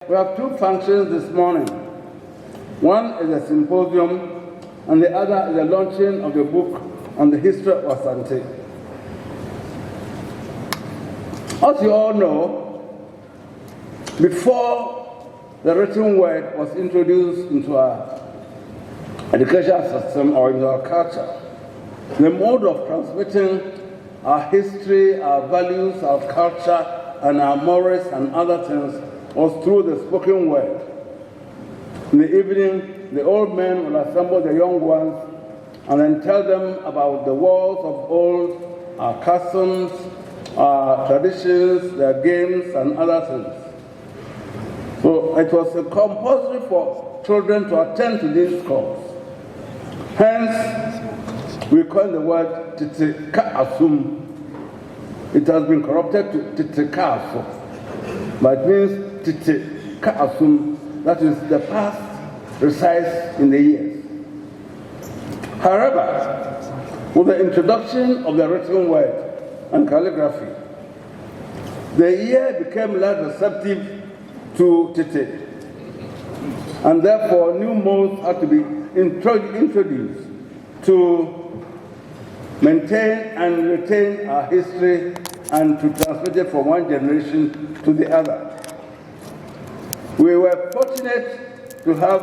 We have two functions this morning. One is a symposium, and the other is the launching of the book on the history of Asante. As you all know, before the written word was introduced into our education system or into our culture, the mode of transmitting our history, our values, our culture, and our morals and other things was through the spoken word. In the evening, the old men will assemble the young ones and then tell them about the wars of old, our customs, our traditions, their games, and other things. So it was compulsory for children to attend to these calls. Hence, we coined the word Tite Ka Asum. It has been corrupted to Tite Ka Aso, but it means Tite Ka Asum, that is, the past resides in the years. However, with the introduction of the written word and calligraphy, the year became less receptive to Tite, and therefore new modes had to be introduced to maintain and retain our history and to transmit it from one generation to the other. We were fortunate to have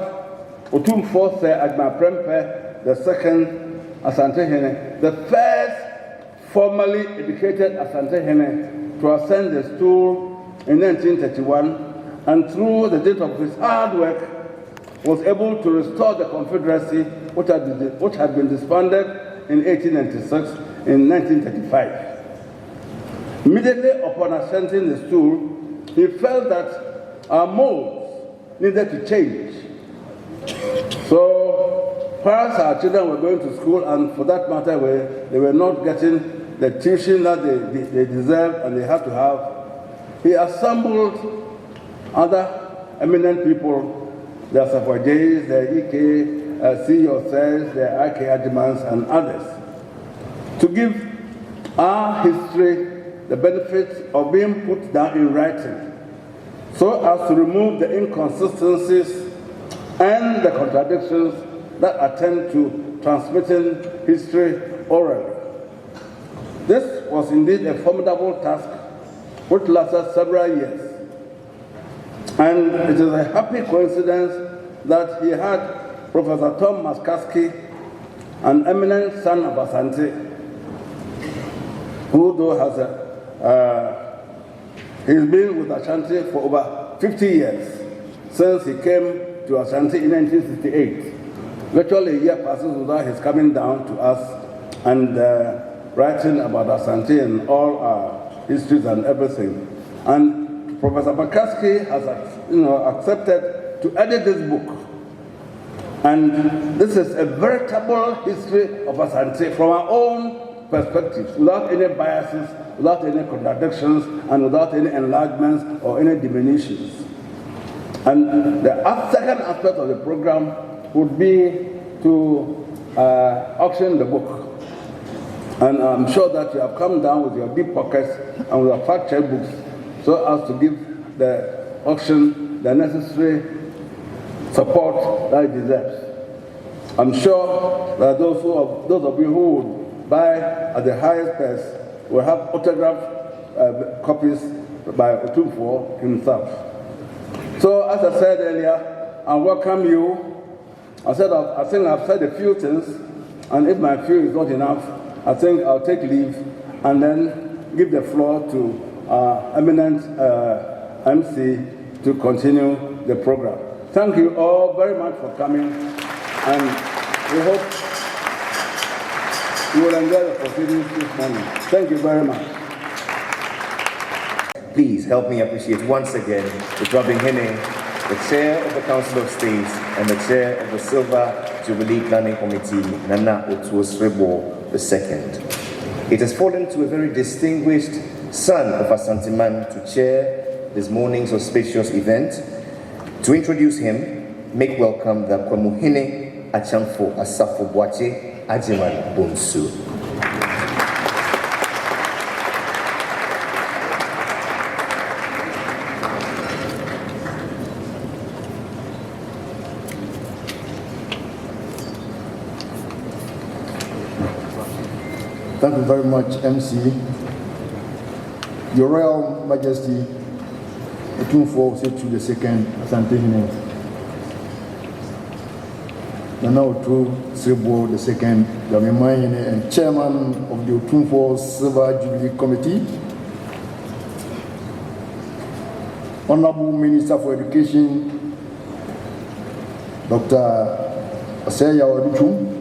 Otumfo Agma Prempe, the second Asantehene, the first formally educated Asantehene to ascend the stool in 1931, and through the dint of his hard work was able to restore the Confederacy which had been disbanded in 1896, in 1935. Immediately upon ascending the stool, he felt that our molds needed to change. So, perhaps our children were going to school, and for that matter, they were not getting the tuition that they deserved and they had to have. He assembled other eminent people, the Safajays, the Ike, Yourselves, the Ike Adjumans, and others, to give our history the benefit of being put down in writing, so as to remove the inconsistencies and the contradictions that attend to transmitting history orally. This was indeed a formidable task which lasted several years. And it is a happy coincidence that he had Professor Tom Maskaski, an eminent son of Asante, who though he's been with Asante for over 50 years, since he came to Asante in 1968. Virtually a year passes without his coming down to us and writing about Asante and all our histories and everything. And Professor Maskaski has accepted to edit this book. And this is a veritable history of Asante from our own perspectives, without any biases, without any contradictions, and without any enlargements or any diminutions. And the second aspect of the program would be to auction the book. And I'm sure that you have come down with your deep pockets and with your fact check books so as to give the auction the necessary support that it deserves. I'm sure that those of you who would buy at the highest price will have autographed copies by Otumfo himself. So, as I said earlier, I welcome you. I think I've said a few things, and if my few is not enough, I think I'll take leave and then give the floor to our eminent MC to continue the program. Thank you all very much for coming, and we hope you will enjoy the proceedings this morning. Thank you very much. Please help me appreciate once again the Asantehene, the Chair of the Council of States and the Chair of the Silver Jubilee Planning Committee, Nana Otuosrebo II. It has fallen to a very distinguished son of Asanteman to chair this morning's auspicious event. To introduce him, make welcome the Kwamuhene Achamfo Asafo Boache Ajiman Bonsu. Thank you very much, MC. Your Royal Majesty, Otumfuo Osei the Second, Asantehene, Nana Otu the Second, Yamemahene, and Chairman of the Otumfuo Silver Jubilee Committee, Honorable Minister for Education, Dr. Aseya Oduchum,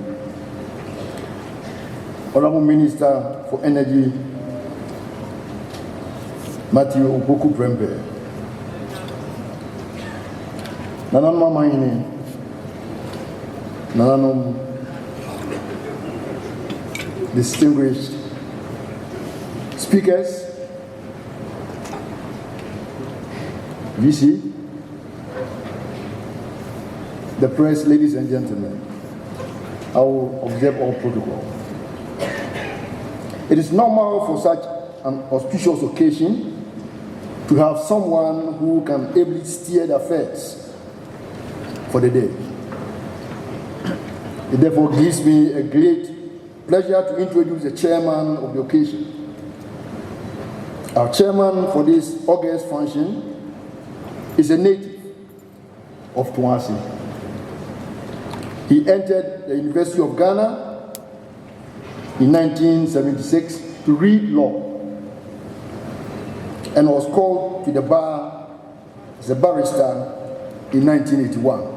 Honorable Minister for Energy, Matthew Opoku Prempe, Nananma Mahine, Nananom, distinguished speakers, VC, the press, ladies and gentlemen, I will observe all protocol. It is normal for such an auspicious occasion to have someone who can ably steer the affairs for the day. It therefore gives me a great pleasure to introduce the chairman of the occasion. Our chairman for this August function is a native of Kumasi. He entered the University of Ghana in 1976 to read law and was called to the bar as a barrister in 1981.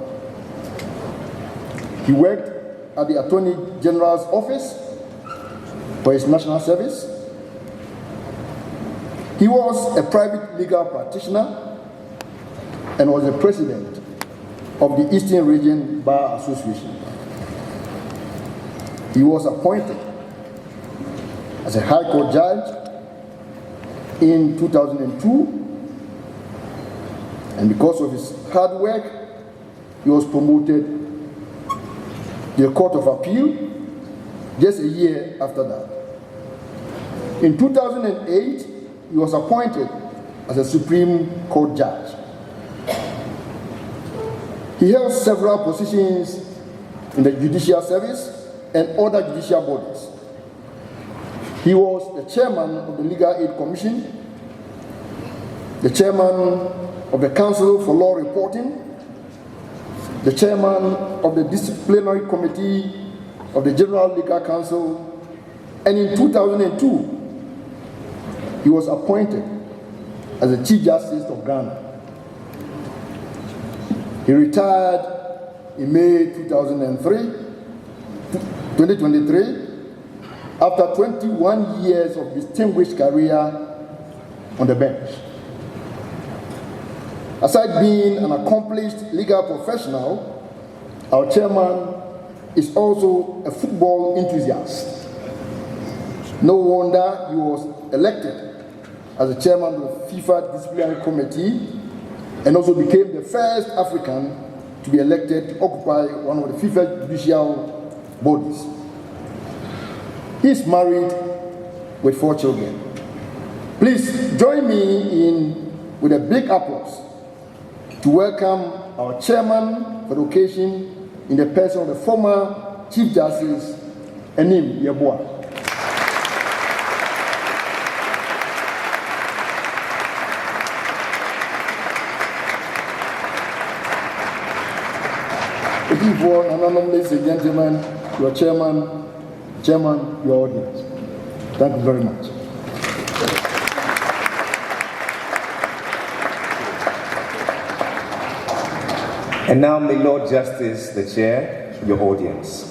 He worked at the Attorney General's office for his national service. He was a private legal practitioner and was the president of the Eastern Region Bar Association. He was appointed as a High Court judge in 2002, and because of his hard work, he was promoted to the Court of Appeal just a year after that. In 2008, he was appointed as a Supreme Court judge. He held several positions in the judicial service and other judicial bodies. He was the chairman of the Legal Aid Commission, the chairman of the Council for Law Reporting, the chairman of the Disciplinary Committee of the General Legal Council, and in 2002, he was appointed as the Chief Justice of Ghana. He retired in May 2023, after 21 years of distinguished career on the bench. Aside being an accomplished legal professional, our chairman is also a football enthusiast. No wonder he was elected as the chairman of the FIFA Disciplinary Committee and also became the first African to be elected to occupy one of the FIFA judicial bodies. He is married with 4 children. Please join me with a big applause to welcome our chairman for the occasion in the person of the former Chief Justice, Enim Yeboah. Ladies and gentlemen, your chairman, your audience. Thank you very much. And now, may Lord Justice, the chair, your audience.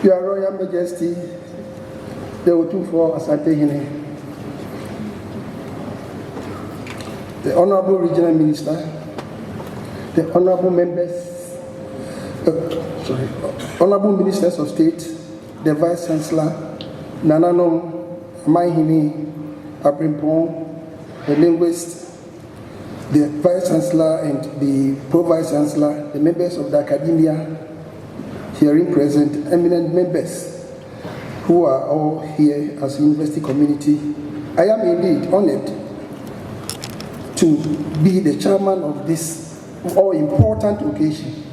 Your Royal Majesty, the Otumfuo Asantehene, the Honorable Regional Minister, the Honorable Members, Honorable Ministers of State, the Vice Chancellor, Nananom Mahine Abrimpong, the linguist, the Vice Chancellor and the Pro-Vice Chancellor, the members of the academia, hearing present, eminent members, who are all here as a university community, I am indeed honored to be the chairman of this all-important occasion.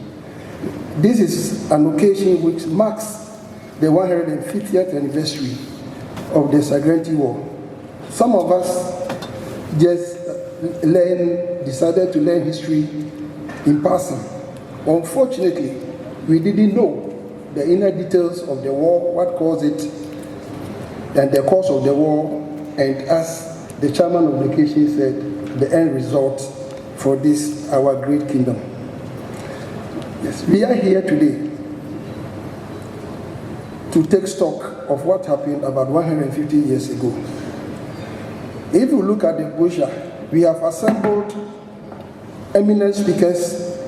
This is an occasion which marks the 150th anniversary of the Sagrenti War. Some of us just decided to learn history in passing. Unfortunately, we didn't know the inner details of the war, what caused it, and the cause of the war, and as the chairman of the occasion said, the end result for this, our great kingdom. Yes, we are here today to take stock of what happened about 150 years ago. If you look at the brochure, we have assembled eminent speakers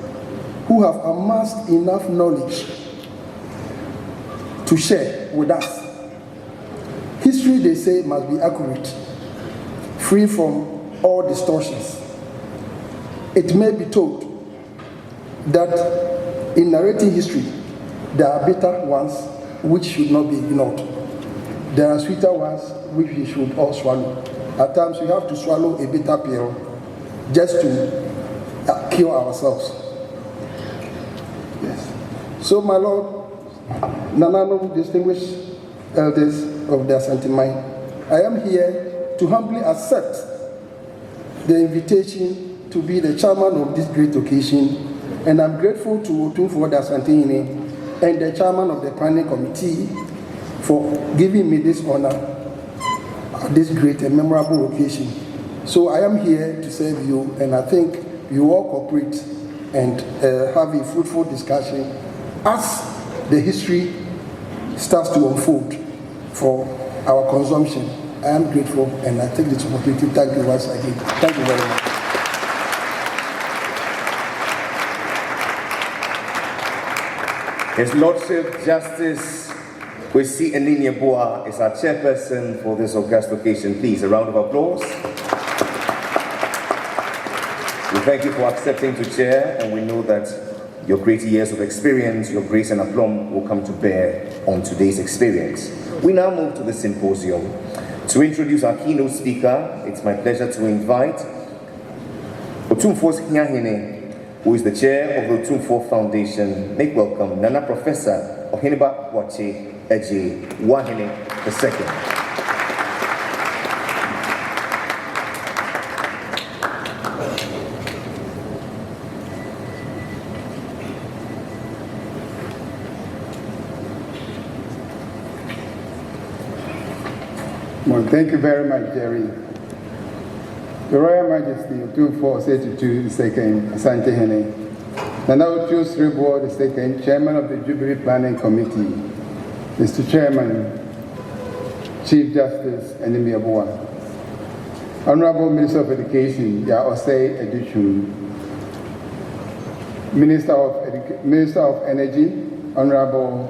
who have amassed enough knowledge to share with us. History, they say, must be accurate, free from all distortions. It may be told that in narrating history, there are bitter ones which should not be ignored. There are sweeter ones which we should all swallow. At times, we have to swallow a bitter pill just to cure ourselves. Yes. So, my Lord, Nanano, distinguished elders of the Asanteman, I am here to humbly accept the invitation to be the chairman of this great occasion, and I'm grateful to Otumfuo the Asantehene and the chairman of the planning committee for giving me this honor at this great and memorable occasion. So I am here to serve you, and I think you all cooperate and have a fruitful discussion as the history starts to unfold for our consumption. I am grateful, and I take this opportunity to thank you once again. Thank you very much. His Lordship Justice Kwesi Eninyeboa is our chairperson for this august occasion. Please, a round of applause. We thank you for accepting to chair, and we know that your great years of experience, your grace and aplomb will come to bear on today's experience. We now move to the symposium. To introduce our keynote speaker, it's my pleasure to invite Otumfuo's Hiahene, who is the chair of the Otumfuo Foundation. Make welcome Nana Professor Oheneba Wache Eje Wahene II. Well, thank you very much, Jerry. Your Royal Majesty, Otumfuo Osetutu II, Asantehene, Nana Otu Sribo II, Chairman of the Jubilee Planning Committee, Mr. Chairman, Chief Justice Eninyeboa, Honorable Minister of Education, Ya Osei Educhum, Minister of Energy, Honorable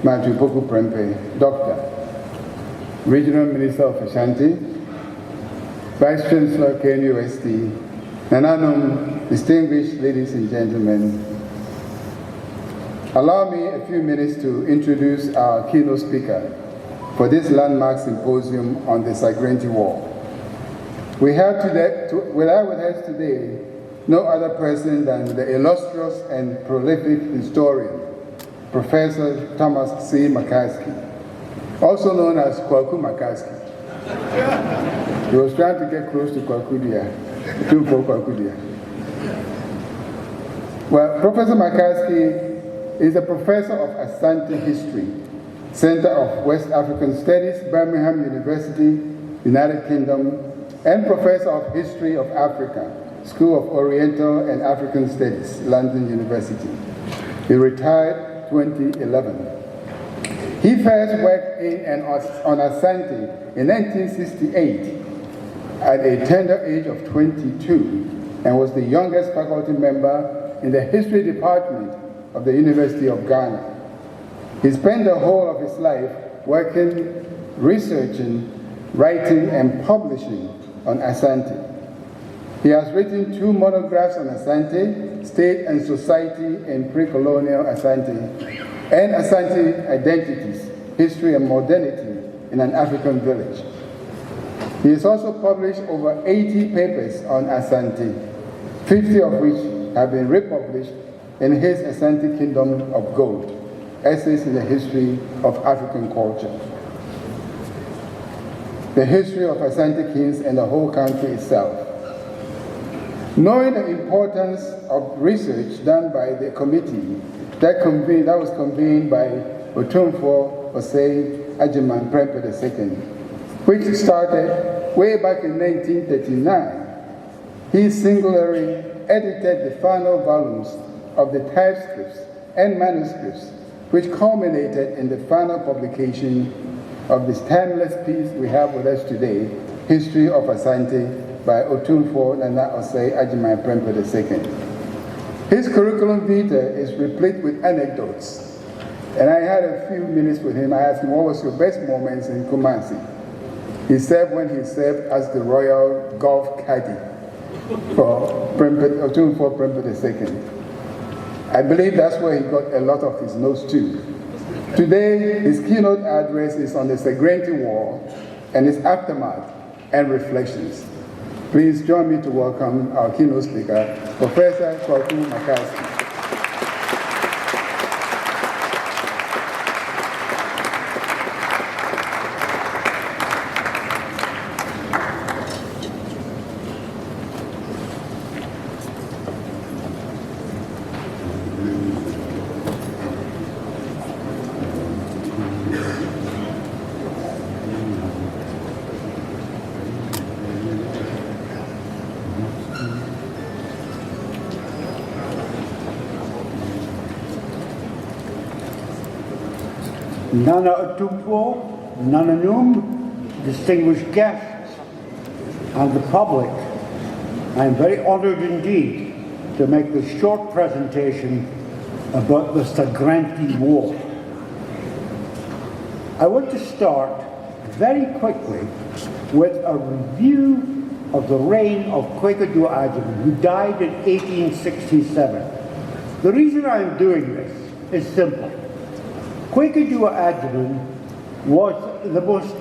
Matthew Poku Prempe, Doctor, Regional Minister of Ashanti, Vice Chancellor, KNUST, Nananum, distinguished ladies and gentlemen, allow me a few minutes to introduce our keynote speaker for this landmark symposium on the Sagrenti War. We have with us today no other person than the illustrious and prolific historian, Professor Thomas C. McCaskey, also known as Kwaku McCaskey. He was trying to get close to Kwakudia, Otumfuo Kwakudia. Well, Professor McCaskey is a professor of Asante History, Center of West African Studies, Birmingham University, United Kingdom, and Professor of History of Africa, School of Oriental and African Studies, London University. He retired 2011. He first worked in and on Asante in 1968 at a tender age of 22 and was the youngest faculty member in the history department of the University of Ghana. He spent the whole of his life working, researching, writing, and publishing on Asante. He has written 2 monographs on Asante, State and Society in Pre-Colonial Asante, and Asante Identities History and Modernity in an African Village. He has also published over 80 papers on Asante, 50 of which have been republished in his Asante Kingdom of Gold, Essays in the History of African Culture. The history of Asante kings and the whole country itself. Knowing the importance of research done by the committee that was convened by Otumfuo Osei Ajiman Prempeh II, which started way back in 1939, he singularly edited the final volumes of the typescripts and manuscripts, which culminated in the final publication of this timeless piece we have with us today, History of Asante by Otumfuo Nana Osei Ajiman Prempeh II. His curriculum vitae is replete with anecdotes, and I had a few minutes with him. I asked him, what was your best moments in Kumasi? He said when he served as the royal golf caddy for Otumfuo Prempeh II. I believe that's where he got a lot of his notes too. Today, his keynote address is on the Segrenti War and its aftermath and reflections. Please join me to welcome our keynote speaker, Professor Kwaku Makasi. Nana Otumfuo, Nana Num, distinguished guests, and the public, I am very honored indeed to make this short presentation about the Segrenti War. I want to start very quickly with a review of the reign of Kwekadu Agyeman, who died in 1867. The reason I am doing this is simple. Kwekadu Agyeman was the most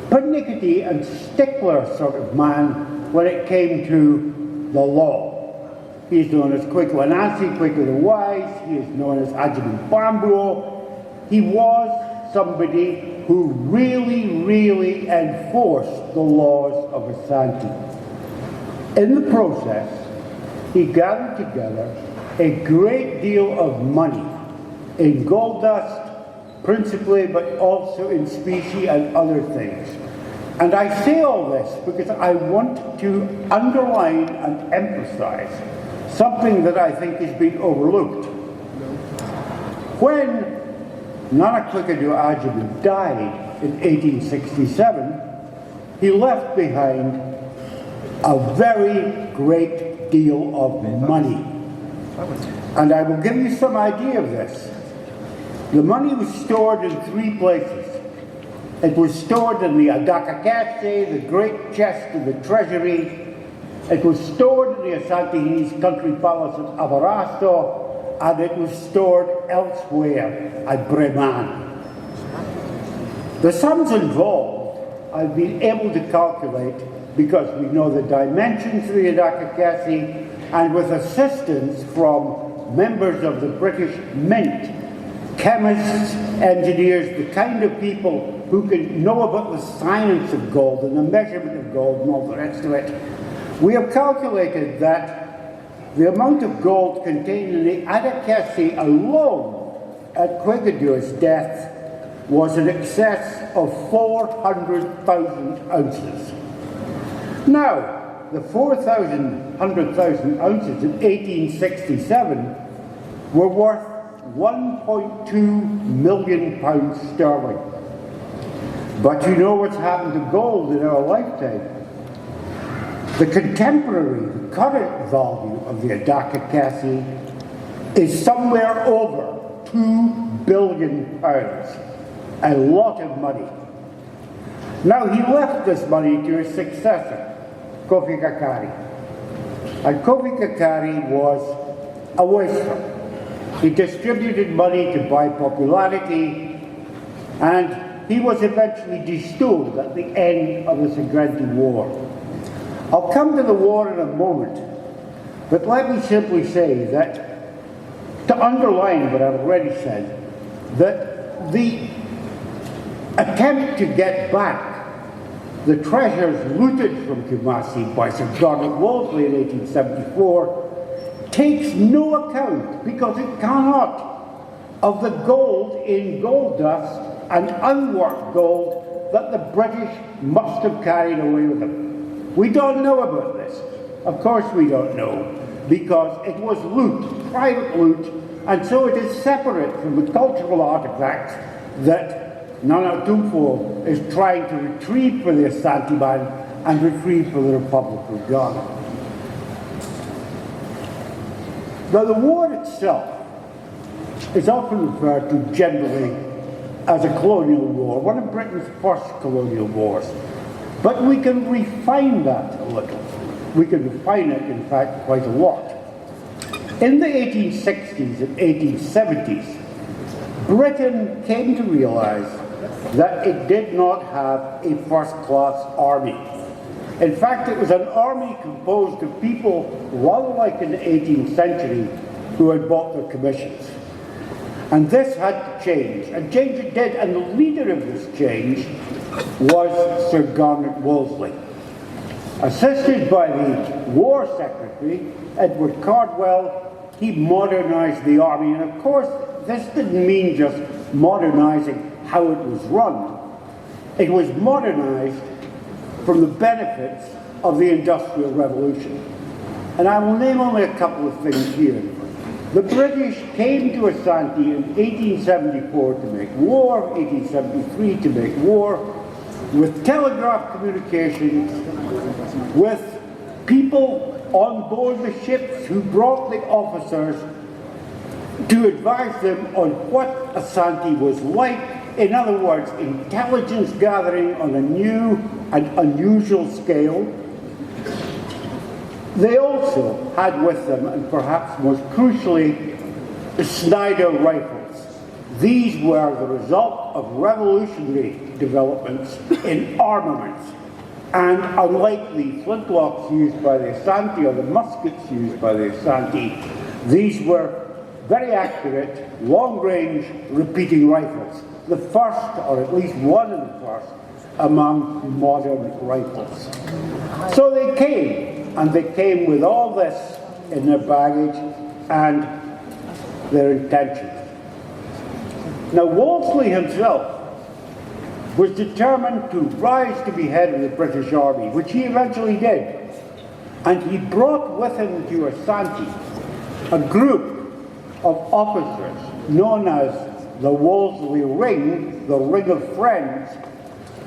pernickety and stickler sort of man when it came to the law. He is known as Kwaku Anansi, Kwaku the Wise. He is known as Agyeman Bambuo. He was somebody who really enforced the laws of Asante. In the process, he gathered together a great deal of money in gold dust, principally, but also in specie and other things. And I say all this because I want to underline and emphasize something that I think has been overlooked. When Nana Kwekadu Agyeman died in 1867, he left behind a very great deal of money. And I will give you some idea of this. The money was stored in three places. It was stored in the Adaka Cache, the great chest of the treasury. It was stored in the Asantehene's country palace at Abarasto, and it was stored elsewhere at Breman. The sums involved I've been able to calculate because we know the dimensions of the Adaka Cache, and with assistance from members of the British Mint, chemists, engineers, the kind of people who can know about the science of gold and the measurement of gold and all the rest of it. We have calculated that the amount of gold contained in the Adakasi alone at Kwekadu's death was in excess of 400,000 ounces. Now, the 100,000 ounces in 1867 were worth £1.2 million sterling. But you know what's happened to gold in our lifetime. The contemporary, the current value of the Adaka Cache is somewhere over £2 billion. A lot of money. Now he left this money to his successor, Kofi Kakari. And Kofi Kakari was a waster. He distributed money to buy popularity. and he was eventually dethroned at the end of the Segrenti War. I'll come to the war in a moment, but let me simply say that, to underline what I've already said, that the attempt to get back the treasures looted from Kumasi by Sir Garnet Wolseley in 1874 takes no account, because it cannot, of the gold in gold dust and unworked gold that the British must have carried away with them. We don't know about this. Of course we don't know, because it was loot, private loot, and so it is separate from the cultural artifacts that Nana Tumfo is trying to retrieve for the Asanteman and retrieve for the Republic of Ghana. Now, the war itself is often referred to generally as a colonial war, one of Britain's first colonial wars. But we can refine that a little. We can refine it, in fact, quite a lot. In the 1860s and 1870s, Britain came to realize that it did not have a first-class army. In fact, it was an army composed of people, rather like in the 18th century, who had bought their commissions. And this had to change, and change it did, and the leader of this change was Sir Garnet Wolseley. Assisted by the War Secretary, Edward Cardwell, he modernized the army, and of course, this didn't mean just modernizing how it was run. It was modernized from the benefits of the Industrial Revolution. And I will name only a couple of things here. The British came to Asante in 1874 to make war, 1873 to make war, with telegraph communications, with people on board the ships who brought the officers to advise them on what Asante was like. In other words, intelligence gathering on a new and unusual scale. They also had with them, and perhaps most crucially, the Snider rifles. These were the result of revolutionary developments in armaments. And unlike the flintlocks used by the Asante or the muskets used by the Asante, these were very accurate, long-range repeating rifles. The first, or at least one of the first, among modern rifles. So they came, and they came with all this in their baggage and their intentions. Now, Wolseley himself was determined to rise to be head of the British Army, which he eventually did. And he brought with him to Asante a group of officers known as the Wolseley Ring, the Ring of Friends,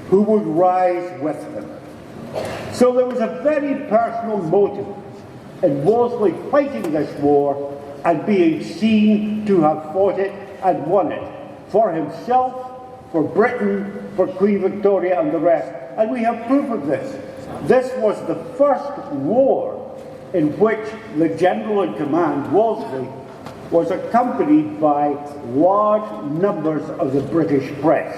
who would rise with him. So there was a very personal motive in Wolseley fighting this war and being seen to have fought it and won it for himself, for Britain, for Queen Victoria and the rest. And we have proof of this. This was the first war in which the general in command, Wolseley, was accompanied by large numbers of the British press.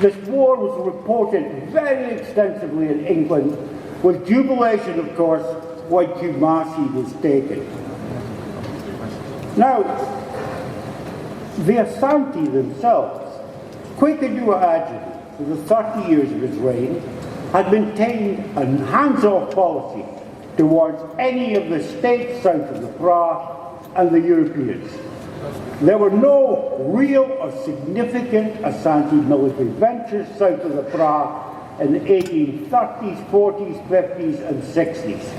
This war was reported very extensively in England, with jubilation, of course, when Kumasi was taken. Now, the Asante themselves, Kwekadua Adjumant, for the 30 years of his reign, had maintained a hands-off policy towards any of the states south of the Pra and the Europeans. There were no real or significant Asante military ventures south of the Pra in the 1830s, 40s, 50s, and 60s.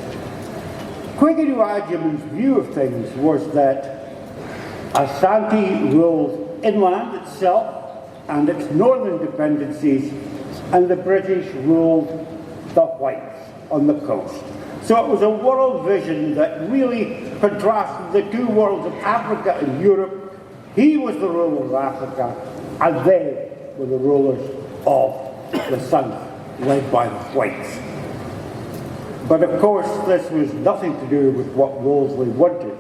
Kwekadua Adjumant's view of things was that Asante ruled inland itself and its northern dependencies, and the British ruled the whites on the coast. So it was a world vision that really contrasted the two worlds of Africa and Europe. He was the ruler of Africa, and they were the rulers of the south, led by the whites. But of course, this was nothing to do with what Wolseley wanted,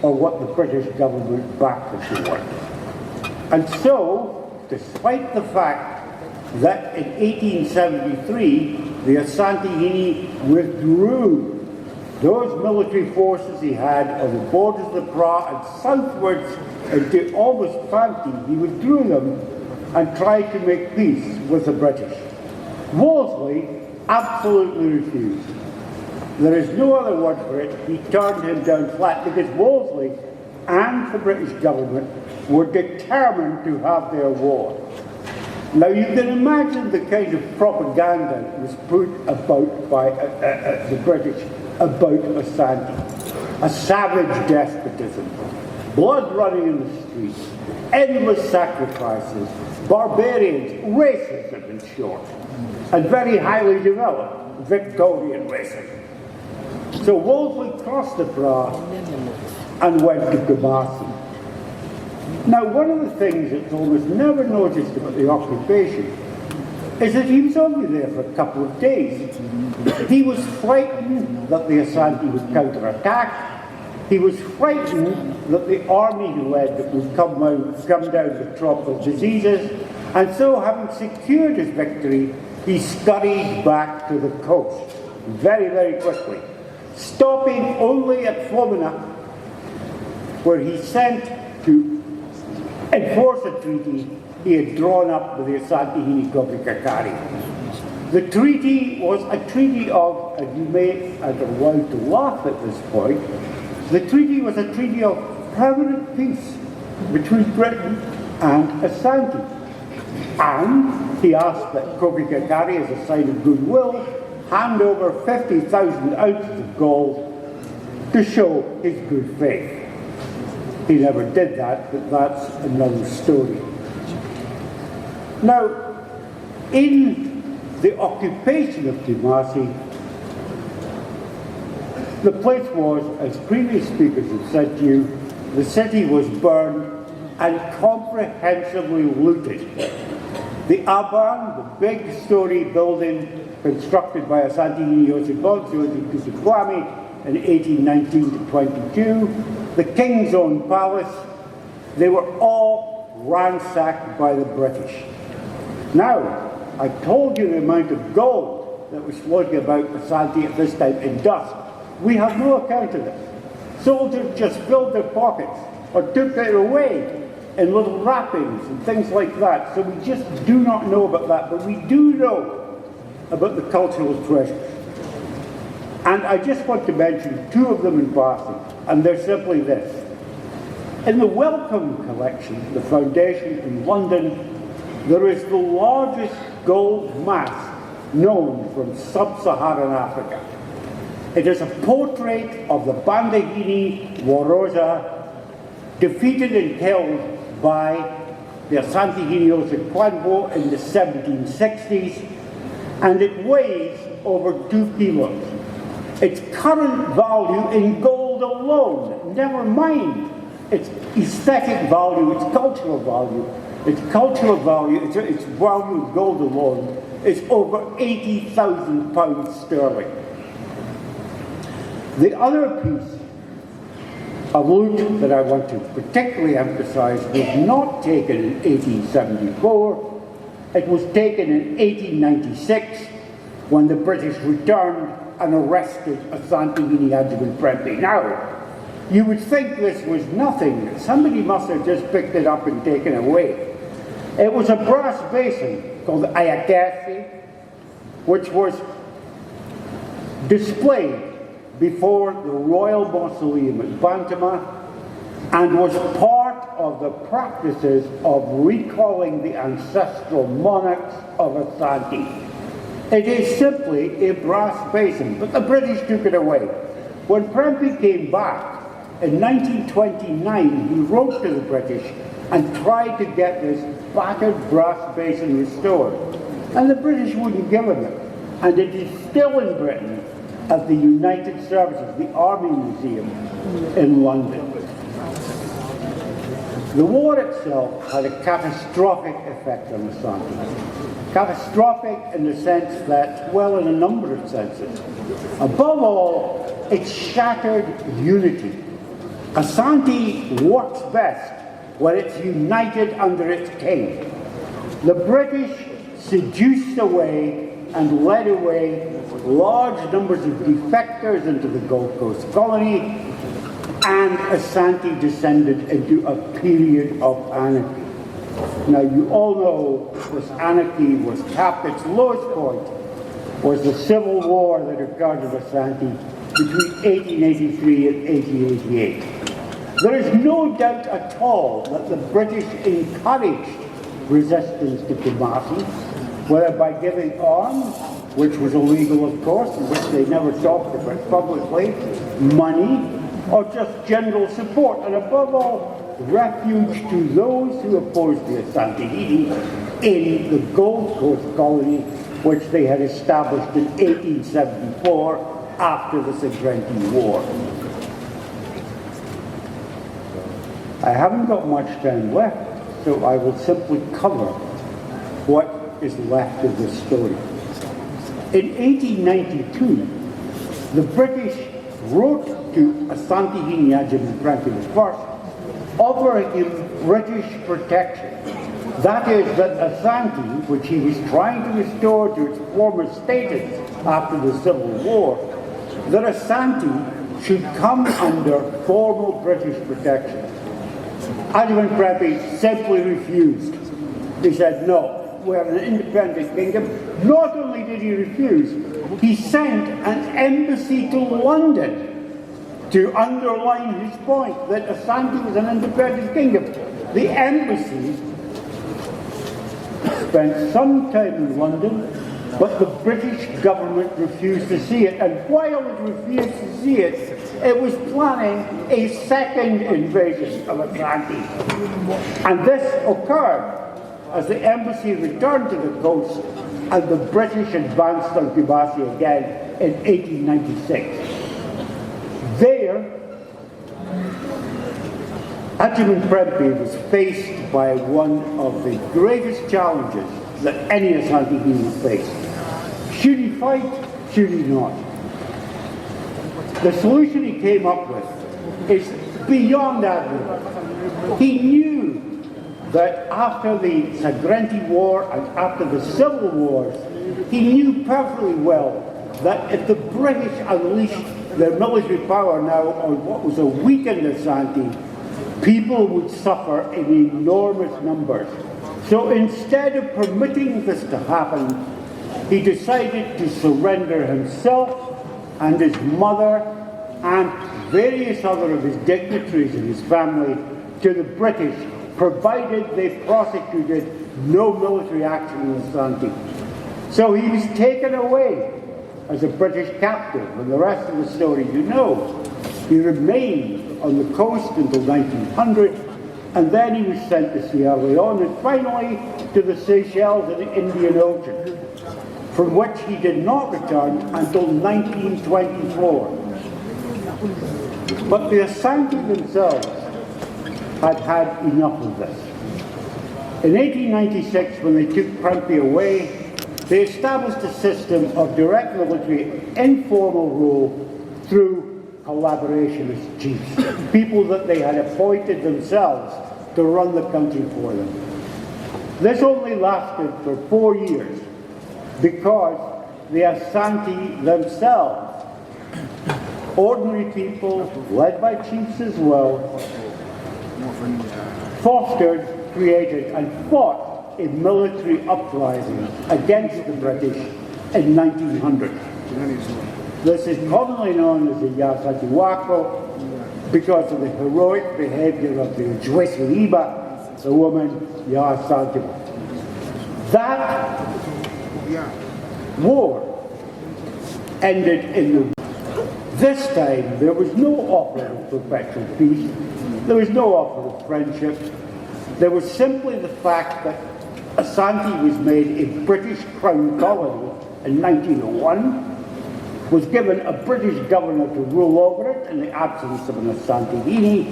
or what the British government backed him to want. And so, despite the fact that in 1873 the Asantehene withdrew those military forces he had on the borders of the Pra and southwards into almost Fanti. He withdrew them and tried to make peace with the British. Wolseley absolutely refused. There is no other word for it. He turned him down flat because Wolseley and the British government were determined to have their war. Now you can imagine the kind of propaganda that was put about by the British about Asante. A savage despotism, blood running in the streets, endless sacrifices, barbarians, racism in short, and very highly developed Victorian racism. So Wolseley crossed the Pra and went to Kumasi. Now, one of the things that's almost never noticed about the occupation is that he was only there for a couple of days. He was frightened that the Asante would counterattack. He was frightened that the army he led would come down with tropical diseases. And so, having secured his victory, he scurried back to the coast very, very quickly, stopping only at Flomina, where he sent to enforce a treaty he had drawn up with the Asantehene Goblikakari. The treaty was a treaty of, and you may be allowed to laugh at this point, the treaty was a treaty of permanent peace between Britain and Asante. And he asked that Goblikakari, as a sign of goodwill, hand over 50,000 ounces of gold to show his good faith. He never did that, but that's another story. Now, in the occupation of Kumasi, the place was, as previous speakers have said to you, the city was burned and comprehensively looted. The Aban, the big story building constructed by Asantehene Yosibonso in Kusikwami in 1819 to 22, the King's Own Palace, they were all ransacked by the British. Now, I told you the amount of gold that was floating about Asante at this time in dust. We have no account of this. Soldiers just filled their pockets or took it away in little wrappings and things like that. So we just do not know about that, but we do know about the cultural treasures. And I just want to mention two of them in passing, and they're simply this. In the Wellcome collection, the foundation in London, there is the largest gold mask known from sub-Saharan Africa. It is a portrait of the Bandahini Woroza, defeated and killed by the Asantehene Osekwanbo in the 1760s, and it weighs over 2 kilos. Its current value in gold alone, never mind its aesthetic value, its cultural value, its value in gold alone is over 80,000 pounds sterling. The other piece of loot that I want to particularly emphasize was not taken in 1874. It was taken in 1896 when the British returned and arrested Asantehene Adjumant Prempeh. Now, you would think this was nothing. Somebody must have just picked it up and taken it away. It was a brass basin called the Ayakasi, which was displayed before the Royal Mausoleum at Bantama and was part of the practices of recalling the ancestral monarchs of Asante. It is simply a brass basin, but the British took it away. When Prempeh came back in 1929, he wrote to the British and tried to get this battered brass basin restored. And the British wouldn't give him it. And it is still in Britain at the United Services, the Army Museum in London. The war itself had a catastrophic effect on Asante. Catastrophic in the sense that, well, in a number of senses. Above all, it shattered unity. Asante works best when it's united under its king. The British seduced away and led away large numbers of defectors into the Gold Coast colony, and Asante descended into a period of anarchy. Now, you all know this anarchy was capped. Its lowest point was the civil war that occurred in Asante between 1883 and 1888. There is no doubt at all that the British encouraged resistance to Kumasi, whether by giving arms, which was illegal of course, and which they never talked about publicly, money, or just general support, and above all, refuge to those who opposed the Asantehene in the Gold Coast colony, which they had established in 1874 after the Segrenti War. I haven't got much time left, so I will simply cover what is left of this story. In 1892, the British wrote to Asantehene Prempeh I, offering him British protection. That is, that Asante, which he was trying to restore to its former status after the Civil War, that Asante should come under formal British protection. Asanteman Prempeh simply refused. He said, no, we're an independent kingdom. Not only did he refuse, he sent an embassy to London to underline his point that Asante was an independent kingdom. The embassy spent some time in London, but the British government refused to see it. And while it refused to see it, it was planning a second invasion of Asante. And this occurred as the embassy returned to the coast and the British advanced on Kumasi again in 1896. There, Asanteman Prempeh was faced by one of the greatest challenges that any Asantehene would face. Should he fight? Should he not? The solution he came up with is beyond admirable. He knew that after the Segrenti War and after the Civil Wars, he knew perfectly well that if the British unleashed their military power now on what was a weakened Asante, people would suffer in enormous numbers. So instead of permitting this to happen, he decided to surrender himself and his mother and various other of his dignitaries in his family to the British, provided they prosecuted no military action in Asante. So he was taken away as a British captive, and the rest of the story you know. He remained on the coast until 1900, and then he was sent to Sierra Leone and finally to the Seychelles in the Indian Ocean, from which he did not return until 1924. But the Asante themselves had had enough of this. In 1896, when they took Prempeh away, they established a system of direct military, informal rule through collaborationist chiefs, people that they had appointed themselves to run the country for them. This only lasted for 4 years because the Asante themselves, ordinary people led by chiefs as well, fostered, created and fought a military uprising against the British in 1900. This is commonly known as the Yasatiwako because of the heroic behavior of the Ujwesi, the woman Asanteman. That war ended in the... This time there was no offer of perpetual peace, there was no offer of friendship, there was simply the fact that Asante was made a British Crown colony in 1901, was given a British governor to rule over it in the absence of an Asantehene,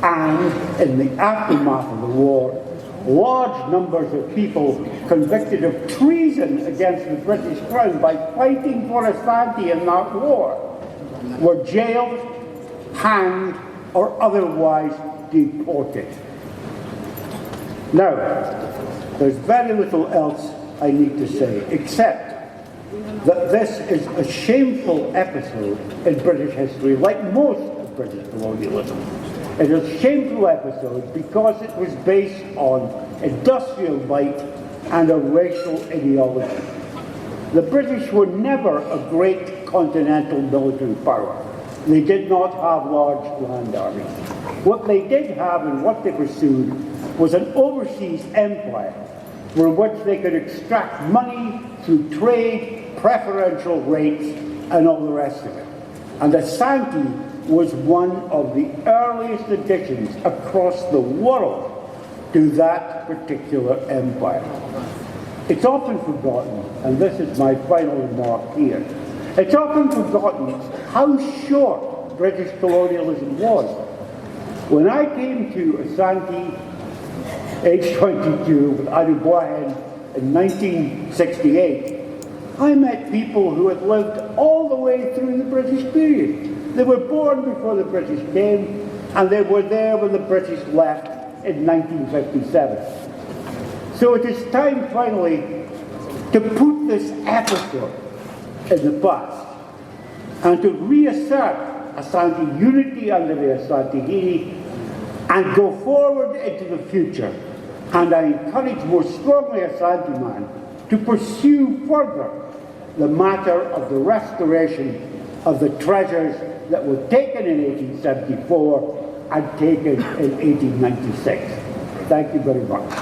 and in the aftermath of the war, large numbers of people convicted of treason against the British Crown by fighting for Asante in that war were jailed, hanged, or otherwise deported. Now, There's very little else I need to say, except that this is a shameful episode in British history, like most of British colonialism. It is a shameful episode because it was based on industrial might and a racial ideology. The British were never a great continental military power. They did not have large land armies. What they did have and what they pursued was an overseas empire from which they could extract money through trade, preferential rates, and all the rest of it. And Asante was one of the earliest additions across the world to that particular empire. It's often forgotten, and this is my final remark here, it's often forgotten how short British colonialism was. When I came to Asante, age 22, with Aduboahen in 1968, I met people who had lived all the way through the British period. They were born before the British came, and they were there when the British left in 1957. So it is time finally to put this episode in the past and to reassert Asante unity under the Asantehene and go forward into the future. And I encourage more strongly Asanteman to pursue further the matter of the restoration of the treasures that were taken in 1874 and taken in 1896. Thank you very much.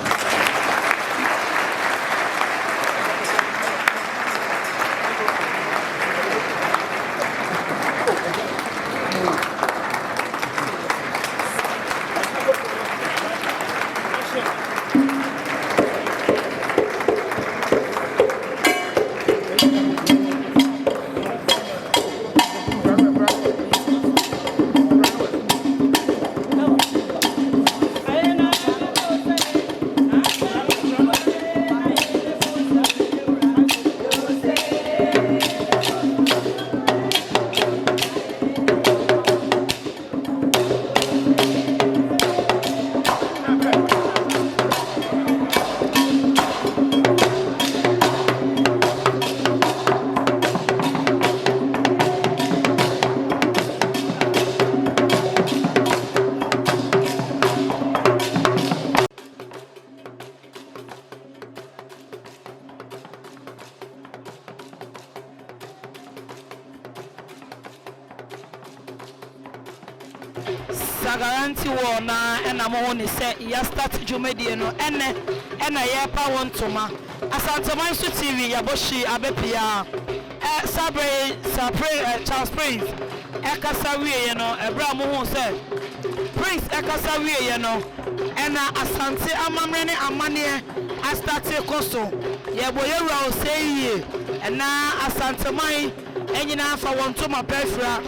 Sagaranti wona ena mo ni se ya start jumedie no ene ya pa won toma Asanteman so TV ya boshi abepia sabre Charles Prince ekasa wiye no ebra mo hu se Prince ekasa wiye no ena Asante amamre ne amane astarte koso ye boyewura o seye ena Asanteman enyina afa won toma pefra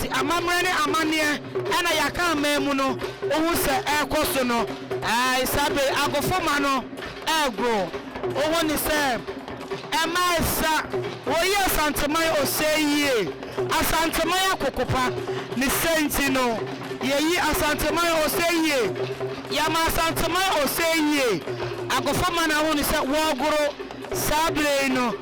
ti amamre ne amane ena yaka memu no ohu se ekoso no sabe agofoma no egro ohu ni se emaisa woyi Asanteman oseye Asanteman akokopa ni senti no yeyi Asanteman oseye yama Asanteman oseye agofoma na hu ni se wogoro sabre no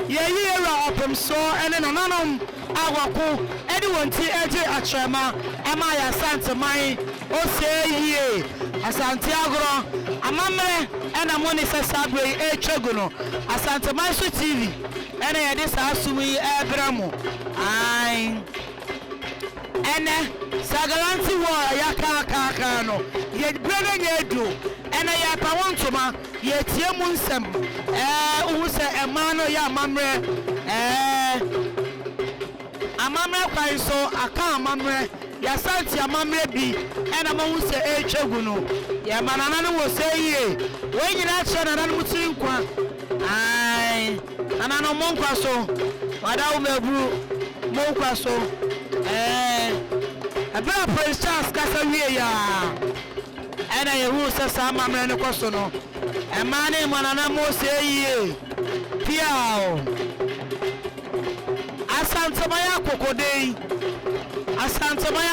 yeyi era opem so ene nananom awako edi wonti eje atrema ema ya Asanteman oseye Asante agro amamre ena moni se sabre etweguno Asanteman so TV ena ye de sa asumi ebramo ene sagalanti wo ya kaka no ye brega nyedo ena ya pawontoma ye tie mu nsem uhu se emano ya amamre amamre kwan so aka amamre ya santi amamre bi ena mo hu se etweguno ya manana no wo se yie wo nyina che nana no mutiri nkwa nana no monkwa so wada wo maburu monkwa so abra Prince Charles kasa wie ya ena ye hu se sa amamre no koso no emane manana mo se yie piao Asanteman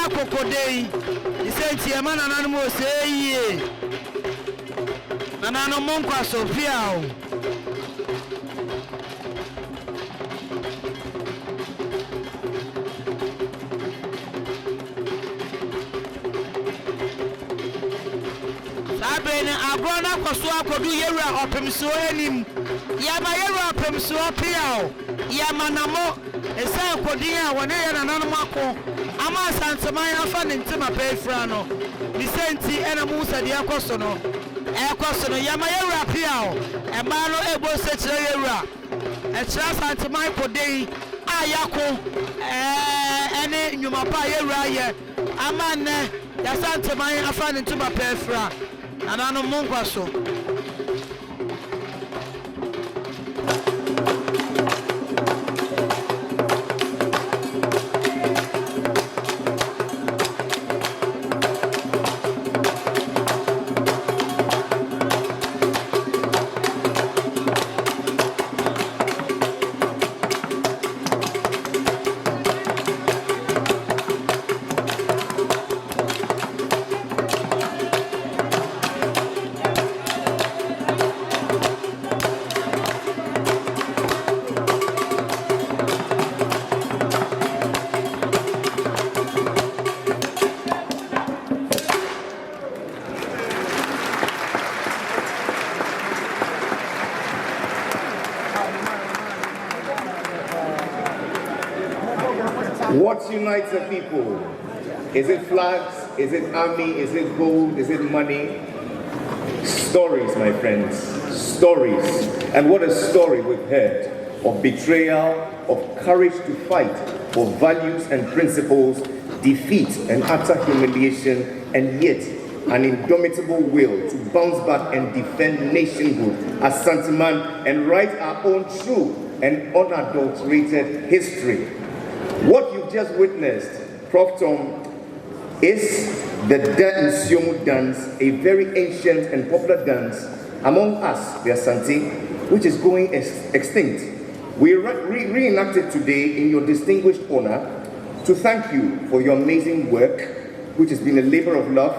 kokodei isenti emana nanu mo se yie Nana no Monkwa Sophia. Sabene agrona kwaso akodu yewura opemso anim. Yama yewura opemso apia. Yama namo esa kodin a wona ye nananom akọ. Ama Asanteman afa ne ntima pefra no. Nisenti ena Musa de akoso no. Ekoso no yama yewura pia. Ema no ebo se kire yewura. E kire Asanteman kodin ayako ene nyuma pa yewura ye. Ama ne Asanteman afa ne ntima pefra. Anano Monkwa so. What unites the people? Is it flags? Is it army? Is it gold? Is it money? Stories, my friends. Stories. And what a story we've heard of betrayal, of courage to fight for values and principles, defeat and utter humiliation, and yet an indomitable will to bounce back and defend nationhood, Asanteman, and write our own true and unadulterated history. What you've just witnessed, Prof. Tom, is the Nsiomu dance, a very ancient and popular dance among us, the Asante, which is going extinct. We reenact it today in your distinguished honor to thank you for your amazing work, which has been a labor of love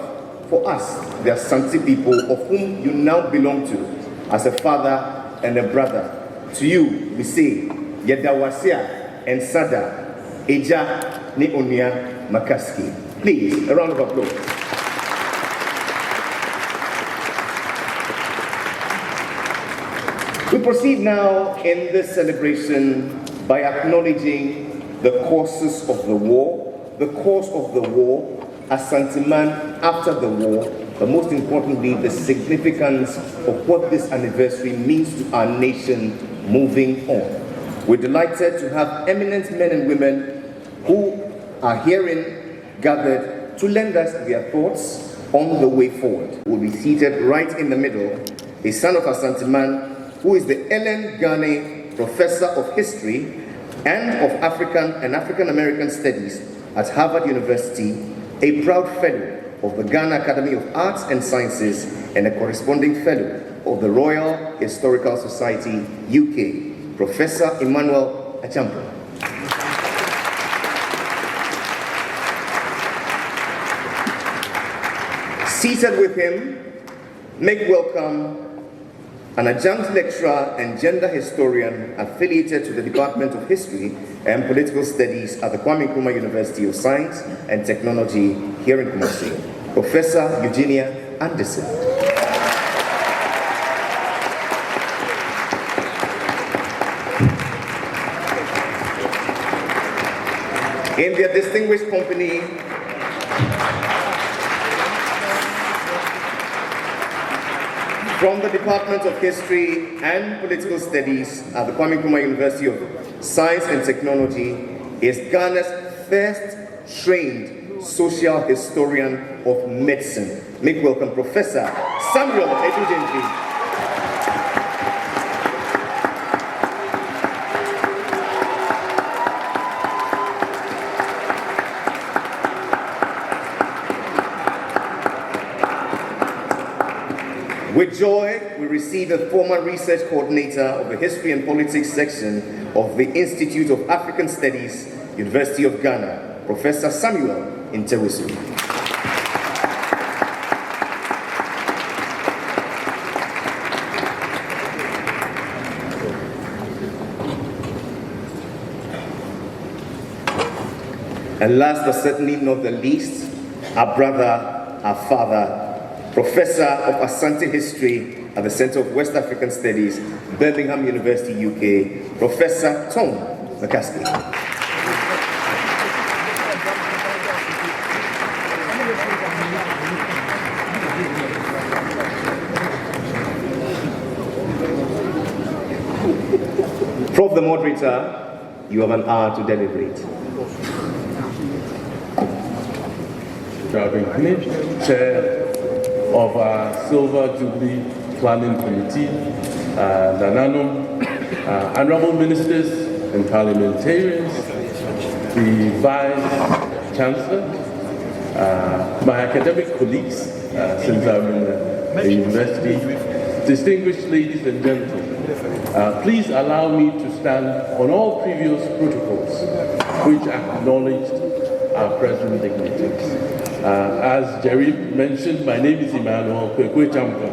for us, the Asante people, of whom you now belong to, as a father and a brother. To you, we say, Yedawasia and Sada, Eja ni Onia Makaski. Please, a round of applause. We proceed now in this celebration by acknowledging the causes of the war, the cause of the war, Asanteman after the war, but most importantly, the significance of what this anniversary means to our nation moving on. We're delighted to have eminent men and women who are herein gathered to lend us their thoughts on the way forward. We'll be seated right in the middle, a son of Asanteman, who is the Ellen Gane Professor of History and of African and African American Studies at Harvard University, a proud fellow of the Ghana Academy of Arts and Sciences, and a corresponding fellow of the Royal Historical Society, UK, Professor Emmanuel Achampon. Seated with him, make welcome an adjunct lecturer and gender historian affiliated to the Department of History and Political Studies at the Kwame Nkrumah University of Science and Technology here in Kumasi, Professor Eugenia Anderson. In their distinguished company, from the Department of History and Political Studies at the Kwame Nkrumah University of Science and Technology is Ghana's first trained social historian of medicine. Make welcome Professor Samuel Edugentry. With joy, we receive the former research coordinator of the History and Politics section of the Institute of African Studies, University of Ghana, Professor Samuel Ntewusu. And last but certainly not the least, our brother, our father, Professor of Asante History at the Center of West African Studies, Birmingham University, UK, Professor Tom McCaskey. Prof, the moderator, you have an hour to deliberate. Chair of our Silver Jubilee Planning Committee, Nanano, honorable ministers and parliamentarians, the Vice Chancellor, my academic colleagues, since I'm in the university, distinguished ladies and gentlemen, please allow me to stand on all previous protocols which acknowledged our present dignitaries. As Jerry mentioned, my name is Emmanuel Kwekwe Chamka.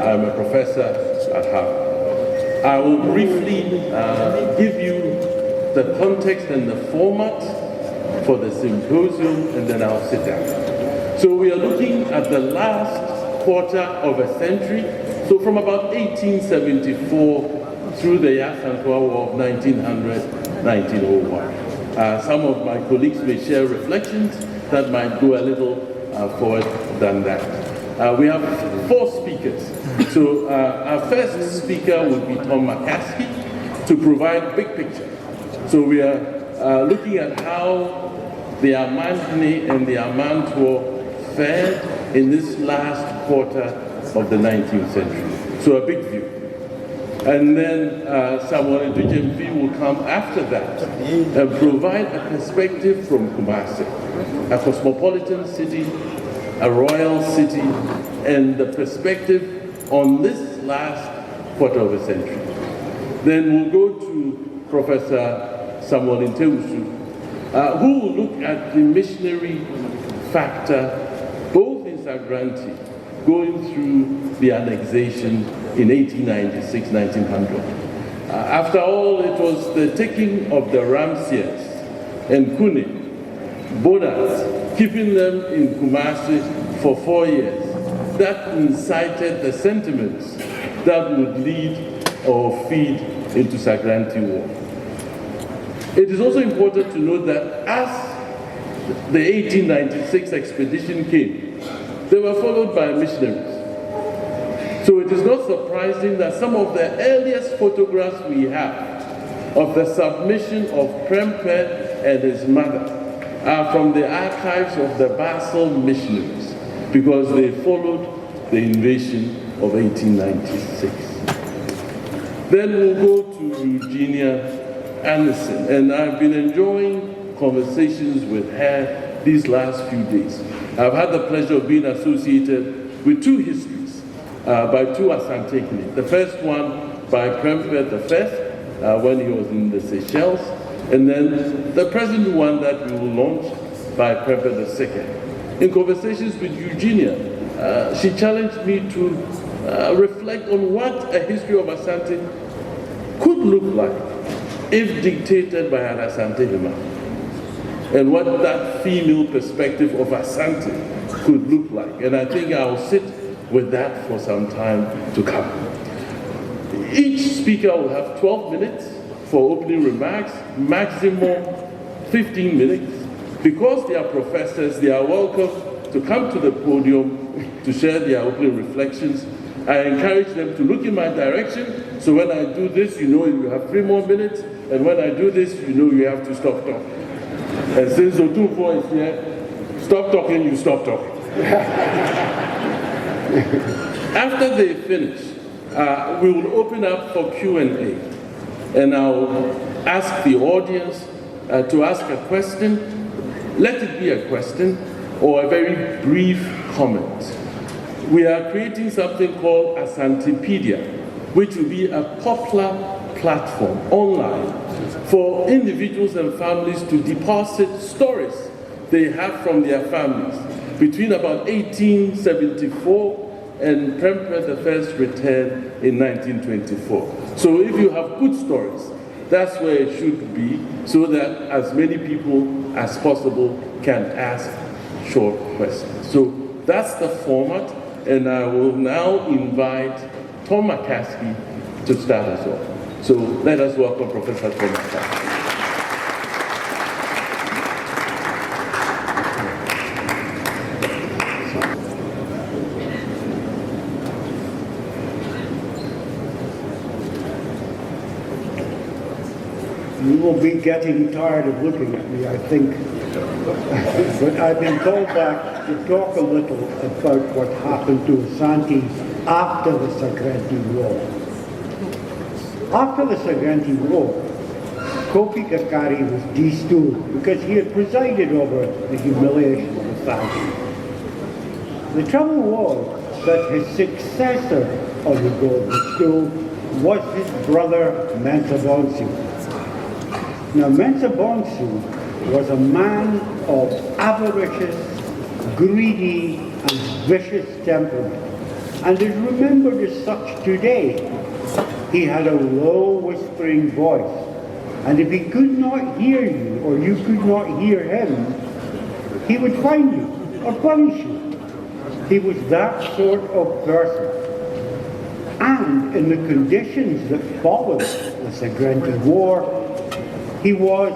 I'm a professor at Harvard. I will briefly give you the context and the format for the symposium, and then I'll sit down. So we are looking at the last quarter of a century, so from about 1874 through the Yasantua War of 1900-1901. Some of my colleagues may share reflections that might go a little forward than that. We have 4 speakers. So our first speaker will be Tom McCaskey to provide big picture. So we are looking at how the Asantehene and the Amantuo fared in this last quarter of the 19th century. So a big view. And then Samuel Ndujemfi will come after that and provide a perspective from Kumasi, a cosmopolitan city, a royal city, and the perspective on this last quarter of a century. Then we'll go to Professor Samuel Ntewusu, who will look at the missionary factor, both in Sagranti, going through the annexation in 1896-1900. After all, it was the taking of the Ramsiers and Kune, Bonas, keeping them in Kumasi for 4 years, that incited the sentiments that would lead or feed into Sagranti War. It is also important to note that as the 1896 expedition came, they were followed by missionaries. So it is not surprising that some of the earliest photographs we have of the submission of Prempeh and his mother are from the archives of the Basel missionaries, because they followed the invasion of 1896. Then we'll go to Eugenia Anderson, and I've been enjoying conversations with her these last few days. I've had the pleasure of being associated with 2 histories by 2 Asantehene. The first one by Prempeh I, when he was in the Seychelles, and then the present one that we will launch by Prempeh II. In conversations with Eugenia, she challenged me to reflect on what a history of Asante could look like if dictated by an Asantehene, and what that female perspective of Asante could look like. And I think I'll sit with that for some time to come. Each speaker will have 12 minutes for opening remarks, maximum 15 minutes. Because they are professors, they are welcome to come to the podium to share their opening reflections. I encourage them to look in my direction, so when I do this, you know you have 3 more minutes, and when I do this, you know you have to stop talking. And since Otunfo is here, stop talking, you stop talking. After they finish, we will open up for Q&A, and I'll ask the audience to ask a question. Let it be a question or a very brief comment. We are creating something called Asantepedia, which will be a popular platform online for individuals and families to deposit stories they have from their families between about 1874 and Prempeh I's return in 1924. So if you have good stories, that's where it should be, so that as many people as possible can ask short questions. So that's the format, and I will now invite Tom McCaskey to start us off. So let us welcome Professor Tom McCaskey. You will be getting tired of looking at me, I think. But I've been called back to talk a little about what happened to Asante after the Sagrenti War. After the Sagrenti War, Kofi Kakari was de-stooled because he had presided over the humiliation of Asante. The trouble was that his successor on the golden stool was his brother Mensa Bonsu. Now, Mensa Bonsu was a man of avaricious, greedy, and vicious temperament, and is remembered as such today. He had a low, whispering voice, and if he could not hear you, or you could not hear him, he would find you, or punish you. He was that sort of person. And in the conditions that followed the Sagrenti War, he was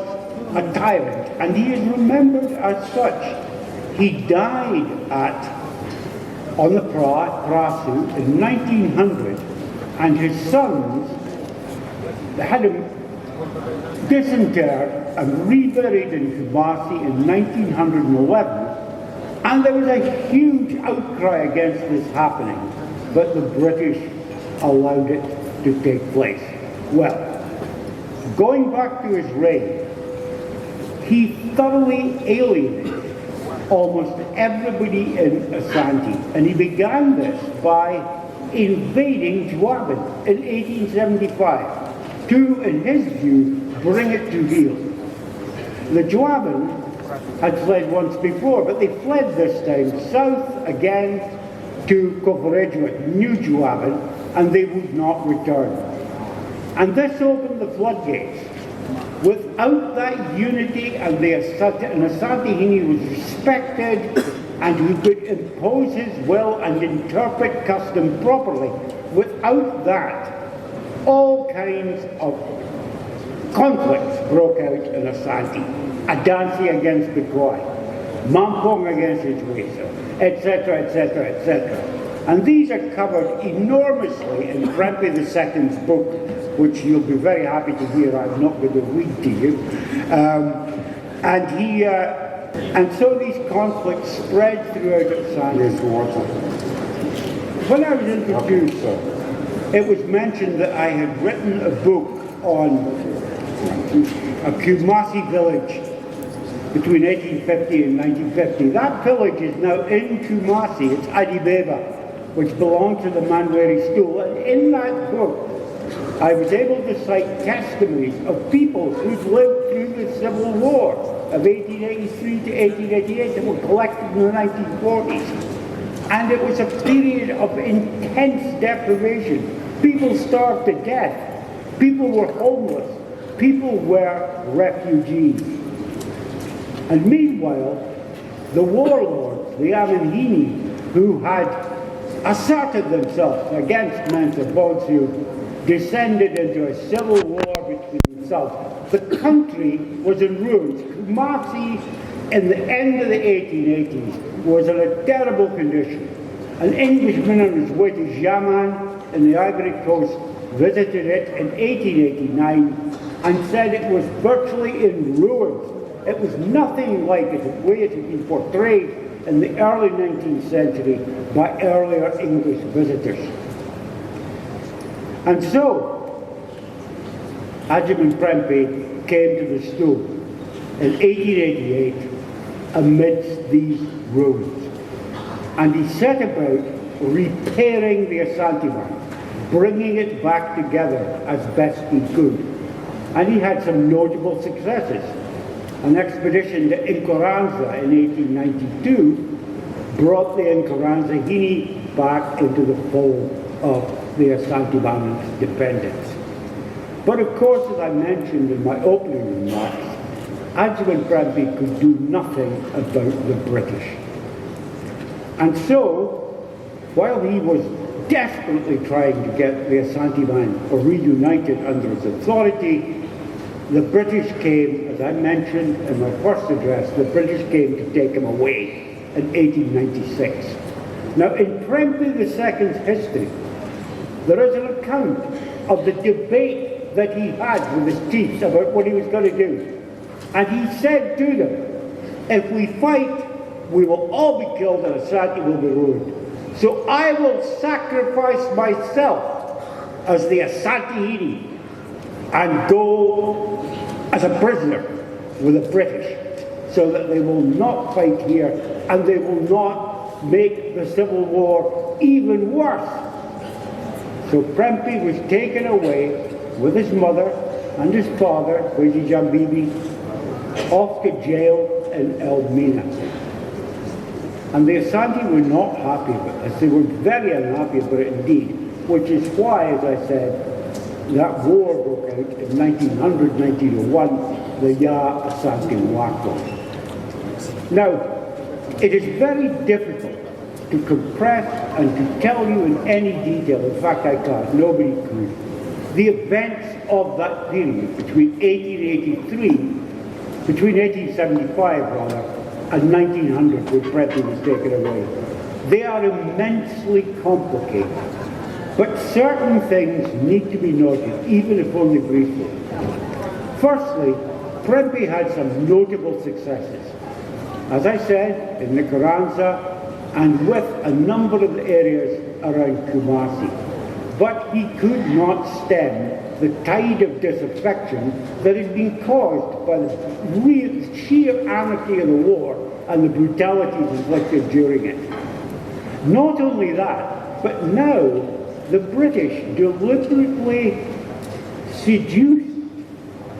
a tyrant, and he is remembered as such. He died on the Prasu in 1900, and his sons had him disinterred and reburied in Kumasi in 1911, and there was a huge outcry against this happening, but the British allowed it to take place. Well, going back to his reign, he thoroughly alienated almost everybody in Asante, and he began this by invading Juaben in 1875 to, in his view, bring it to heel. The Juaben had fled once before, but they fled this time south again to Koforedjua, New Juaben, and they would not return. And this opened the floodgates. Without that unity, and Asantehene was respected, and who could impose his will and interpret custom properly, without that, all kinds of conflicts broke out in Asante. Adansi against the Khoi, Mampong against Ijwesa, etc., etc., etc. And these are covered enormously in Prempeh II's book, which you'll be very happy to hear I'm not going to read to you. And so these conflicts spread throughout Asante. When I was introduced, it was mentioned that I had written a book on a Kumasi village between 1850 and 1950. That village is now in Kumasi. It's Adibeba, which belonged to the Manweri school. And in that book, I was able to cite testimonies of people who'd lived through the Civil War of 1883 to 1888 that were collected in the 1940s. And it was a period of intense deprivation. People starved to death. People were homeless. People were refugees. And meanwhile, the warlords, the Asantehene, who had asserted themselves against Mensa Bonsu, descended into a civil war between themselves. The country was in ruins. Kumasi, in the end of the 1880s, was in a terrible condition. An Englishman on his way to Jaman in the Ivory Coast visited it in 1889 and said it was virtually in ruins. It was nothing like it, the way it had been portrayed in the early 19th century by earlier English visitors. And so, Asanteman Prempeh came to the stool in 1888 amidst these ruins. And he set about repairing the Asanteman, bringing it back together as best he could. And he had some notable successes. An expedition to Nkoranza in 1892 brought the Nkoranzahene back into the fold of the Asanteman's dependence. But of course, as I mentioned in my opening remarks, Asanteman Prempeh could do nothing about the British. And so, while he was desperately trying to get the Asanteman reunited under his authority, the British came, as I mentioned in my first address, the British came to take him away in 1896. Now, in Prempeh II's history, there is an account of the debate that he had with his chiefs about what he was going to do. And he said to them, if we fight, we will all be killed and Asante will be ruined. So I will sacrifice myself as the Asantehene and go as a prisoner with the British so that they will not fight here and they will not make the Civil War even worse. So Prempeh was taken away with his mother and his father, Kwesi Jambibi, off to jail in Elmina. And the Asante were not happy about this. They were very unhappy about it indeed, which is why, as I said, that war broke out in 1900, 1901, the Ya Asante Wako. Now, it is very difficult to compress and to tell you in any detail, in fact I can't, nobody could, the events of that period between 1883, between 1875 rather, and 1900 when Prempeh was taken away. They are immensely complicated, but certain things need to be noted, even if only briefly. Firstly, Prempeh had some notable successes. As I said, in Nikaranza, and with a number of areas around Kumasi. But he could not stem the tide of disaffection that had been caused by the real sheer anarchy of the war and the brutalities inflicted during it. Not only that, but now the British deliberately seduced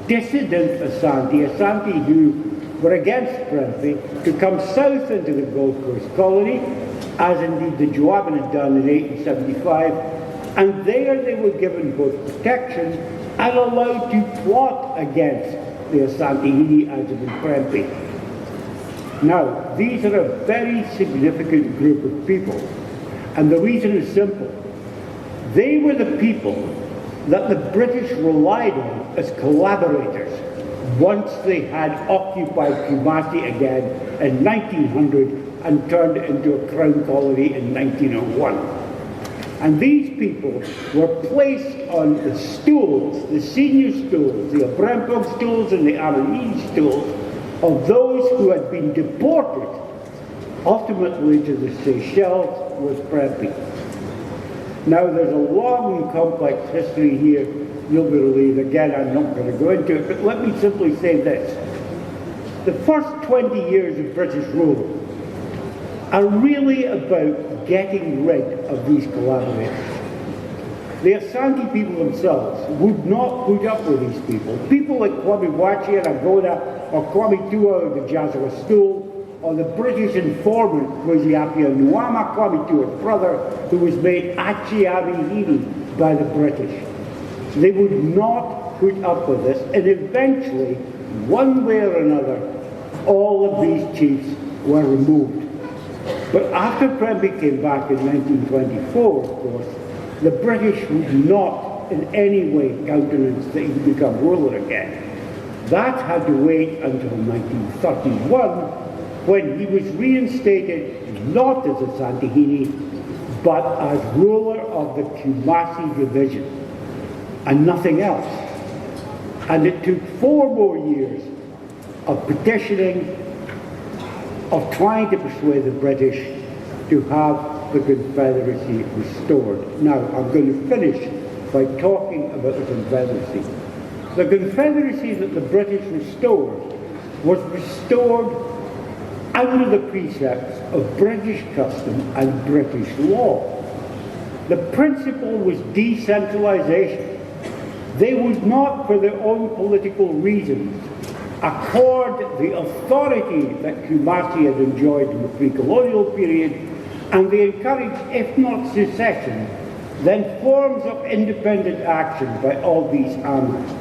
dissident Asante who were against Prempeh, to come south into the Gold Coast colony, as indeed the Joabin had done in 1875, and there they were given both protection and allowed to plot against the Asantehene Asanteman Prempeh. Now, these are a very significant group of people, and the reason is simple. They were the people that the British relied on as collaborators once they had occupied Kumasi again in 1900 and turned it into a crown colony in 1901. And these people were placed on the stools, the senior stools, the Obrempog stools and the Aranese stools of those who had been deported, ultimately to the Seychelles with Prempeh. Now there's a long and complex history here, you'll be relieved. Again, I'm not going to go into it, but let me simply say this. The first 20 years of British rule are really about getting rid of these collaborators. The Asante people themselves would not put up with these people. People like Kwame Wachi and Agoda, or Kwame Tua of the Jazwa Stool, or the British informant Kwesi Appiah Nuama, Kwame Tua's brother, who was made Achiabihini by the British. They would not put up with this, and eventually, one way or another, all of these chiefs were removed. But after Prempeh came back in 1924, of course, the British would not in any way countenance that he would become ruler again. That had to wait until 1931, when he was reinstated not as Asantehene, but as ruler of the Kumasi division, and nothing else. And it took 4 more years of petitioning, of trying to persuade the British to have the Confederacy restored. Now, I'm going to finish by talking about the Confederacy. The Confederacy that the British restored was restored out of the precepts of British custom and British law. The principle was decentralization. They would not, for their own political reasons, accord the authority that Kumasi had enjoyed in the pre-colonial period, and they encouraged, if not secession, then forms of independent action by all these armies.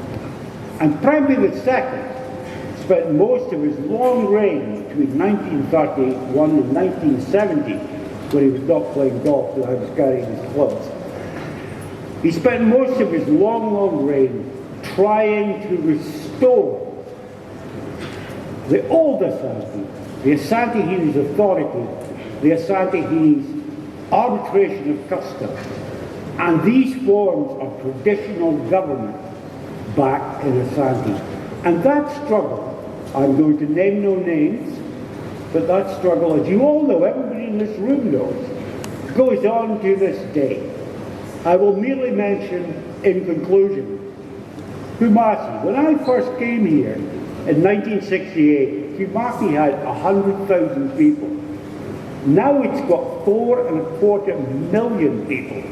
And Prempeh II spent most of his long reign between 1931 and 1970, when he was not playing golf and I was carrying his clubs. He spent most of his long reign trying to restore the old Asante, the Asantehene's authority, the Asantehene's arbitration of custom, and these forms of traditional government back in Asante. And that struggle, I'm going to name no names, but that struggle, as you all know, everybody in this room knows, goes on to this day. I will merely mention, in conclusion, Kumasi. When I first came here in 1968, Kumasi had 100,000 people. Now it's got 4.25 million people.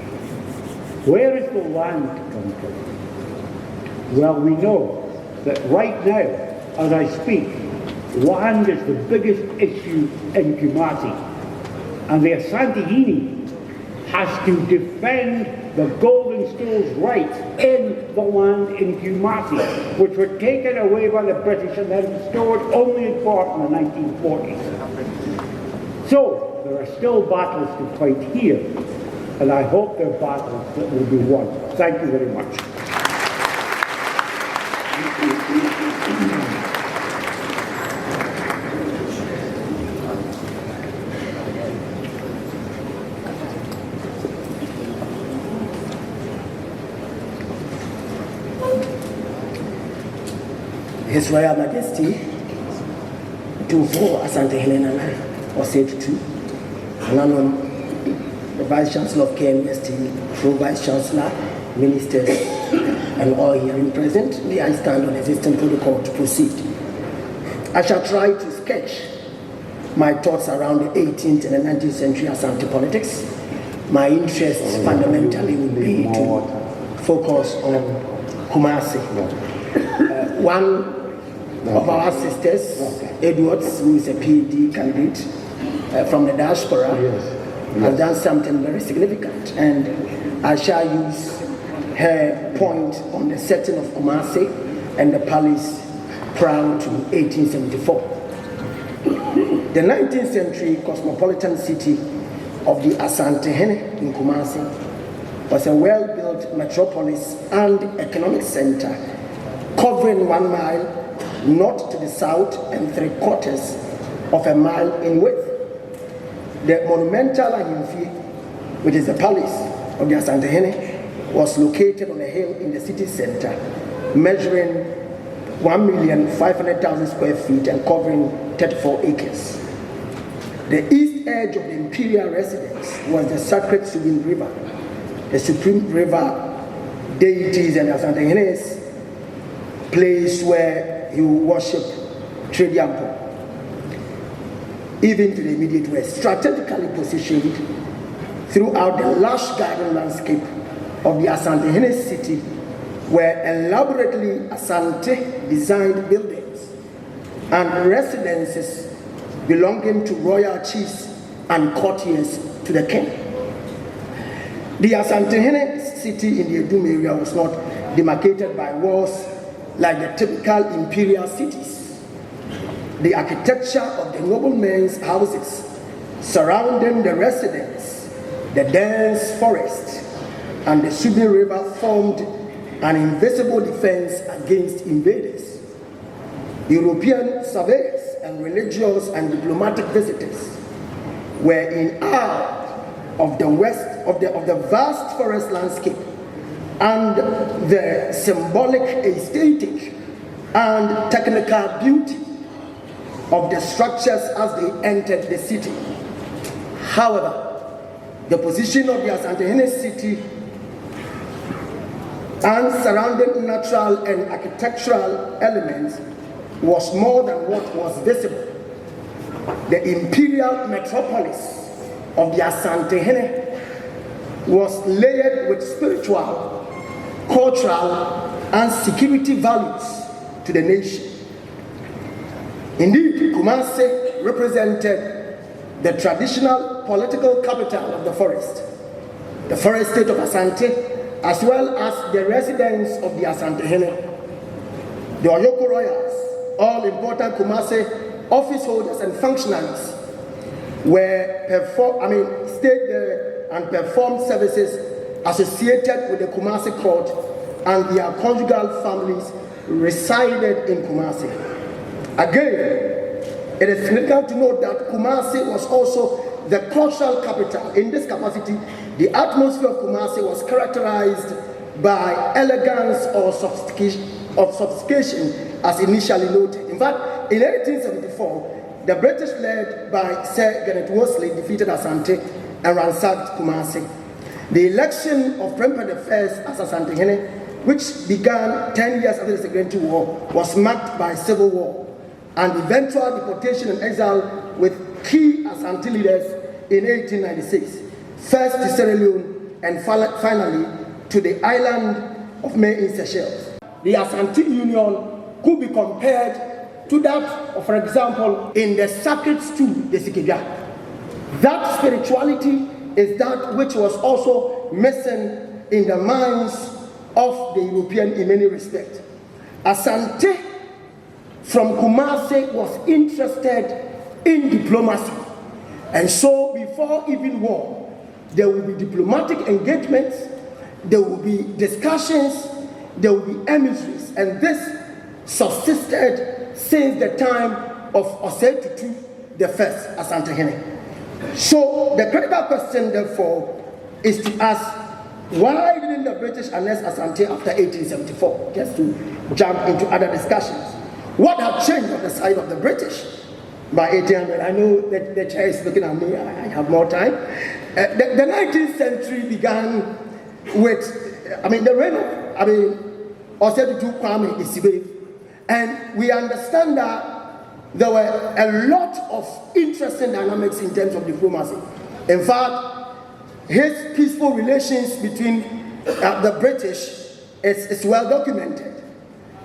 Where is the land to come from? Well, we know that right now, as I speak, land is the biggest issue in Kumasi. And the Asantehene has to defend the Golden Stool's rights in the land in Kumasi, which were taken away by the British and then restored only in part in the 1940s. So, there are still battles to fight here, and I hope they're battles that will be won. Thank you very much. His Royal Majesty, Tufo Asantehene Nana, or said to the Vice Chancellor of KMST, Pro Vice Chancellor, Ministers, and all hearing present, may I stand on existing protocol to proceed. I shall try to sketch my thoughts around the 18th and the 19th century Asante politics. My interests fundamentally would be to focus on Kumasi. One of our sisters, Edwards, who is a PhD candidate from the diaspora, has done something very significant, and I shall use her point on the setting of Kumasi and the palace prior to 1874. The 19th century cosmopolitan city of the Asantehene in Kumasi was a well-built metropolis and economic center covering 1 mile north to the south and 3/4 of a mile in width. The monumental Ahimfi, which is the palace of the Asantehene, was located on a hill in the city center, measuring 1,500,000 square feet and covering 34 acres. The east edge of the imperial residence was the sacred Subin River, the supreme river deities and Asantehene's place where he would worship Tradiampo. Even to the immediate west, strategically positioned throughout the lush garden landscape of the Asantehene city were elaborately Asante designed buildings and residences belonging to royal chiefs and courtiers to the king. The Asantehene city in the Edum area was not demarcated by walls like the typical imperial cities. The architecture of the noblemen's houses surrounding the residence, the dense forest, and the Subin River formed an invisible defense against invaders. European surveyors and religious and diplomatic visitors were in awe of the vast forest landscape and the symbolic, aesthetic, and technical beauty of the structures as they entered the city. However, the position of the Asantehene city and surrounding natural and architectural elements was more than what was visible. The imperial metropolis of the Asantehene was layered with spiritual, cultural, and security values to the nation. Indeed, Kumasi represented the traditional political capital of the forest state of Asante, as well as the residence of the Asantehene. The Oyoko royals all important Kumasi office holders and functionaries stayed there and performed services associated with the Kumasi court, and their conjugal families resided in Kumasi. Again, it is significant to note that Kumasi was also the cultural capital. In this capacity, the atmosphere of Kumasi was characterized by elegance or sophistication, as initially noted. In fact, in 1874, the British, led by Sir Kenneth Wolseley, defeated Asante and ransacked Kumasi. The election of Prempeh I as Asantehene, which began 10 years after the Second War, was marked by civil war and eventual deportation and exile with key Asante leaders in 1896, first to Sierra Leone and finally to the island of May in Seychelles. The Asante Union could be compared to that of, for example, in the sacred stew, the Sikija. That spirituality is that which was also missing in the minds of the European in many respects. Asante from Kumasi was interested in diplomacy, and so before even war, there will be diplomatic engagements, there will be discussions, there will be emissaries, and this subsisted since the time of Osei Tutu I, Asantehene. So the critical question, therefore, is to ask, why didn't the British annex Asante after 1874? Just to jump into other discussions. What had changed on the side of the British by 1800? I know that the chair is looking at me, I have more time. The 19th century began with, the reign of, Osei Tutu Kwame Isibe. And we understand that there were a lot of interesting dynamics in terms of diplomacy. In fact, his peaceful relations between the British is well documented.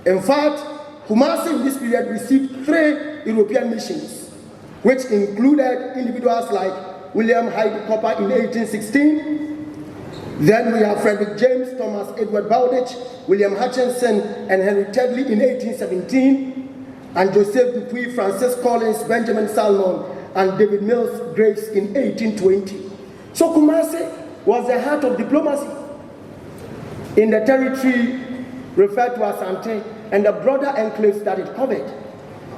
In fact, Kumasi in this period received 3 European missions, which included individuals like William Hyde Copper in 1816. Then we have Frederick James, Thomas Edward Bowditch, William Hutchinson, and Henry Tedley in 1817. And Joseph Dupuy, Francis Collins, Benjamin Salmon, and David Mills Graves in 1820. So Kumasi was the heart of diplomacy in the territory referred to as Asante and the broader enclaves that it covered.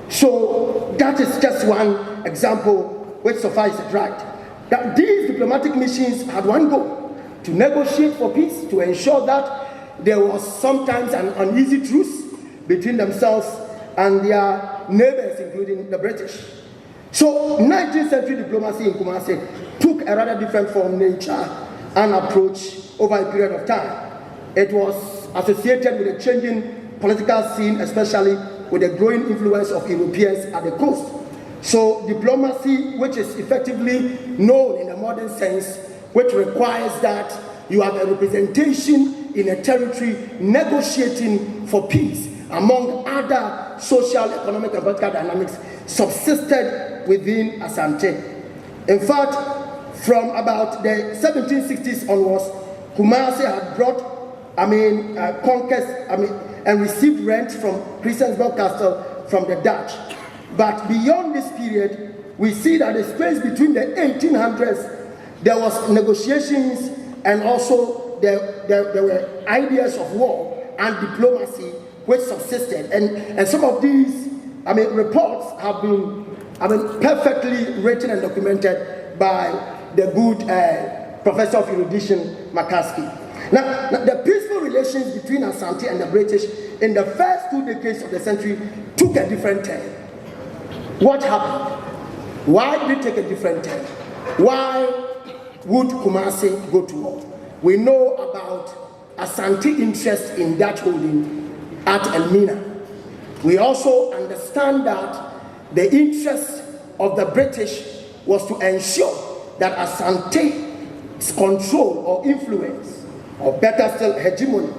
So that is just one example which suffices, right? That these diplomatic missions had one goal: to negotiate for peace, to ensure that there was sometimes an uneasy truce between themselves and their neighbors, including the British. So 19th century diplomacy in Kumasi took a rather different form, nature, and approach over a period of time. It was associated with a changing political scene, especially with the growing influence of Europeans at the coast. So diplomacy, which is effectively known in a modern sense, which requires that you have a representation in a territory negotiating for peace, among other social, economic, and political dynamics, subsisted within Asante. In fact, from about the 1760s onwards, Kumasi had brought, conquest, and received rent from Christiansborg Castle from the Dutch. But beyond this period, we see that the space between the 1800s, there was negotiations, and also there were ideas of war and diplomacy which subsisted, and some of these, reports have been, perfectly written and documented by the good professor of erudition, McCaskey. Now, the peaceful relations between Asante and the British in the first 2 decades of the century took a different turn. What happened? Why did it take a different turn? Why would Kumasi go to war? We know about Asante interest in Dutch holding at Elmina. We also understand that the interest of the British was to ensure that Asante's control or influence, or better still hegemony,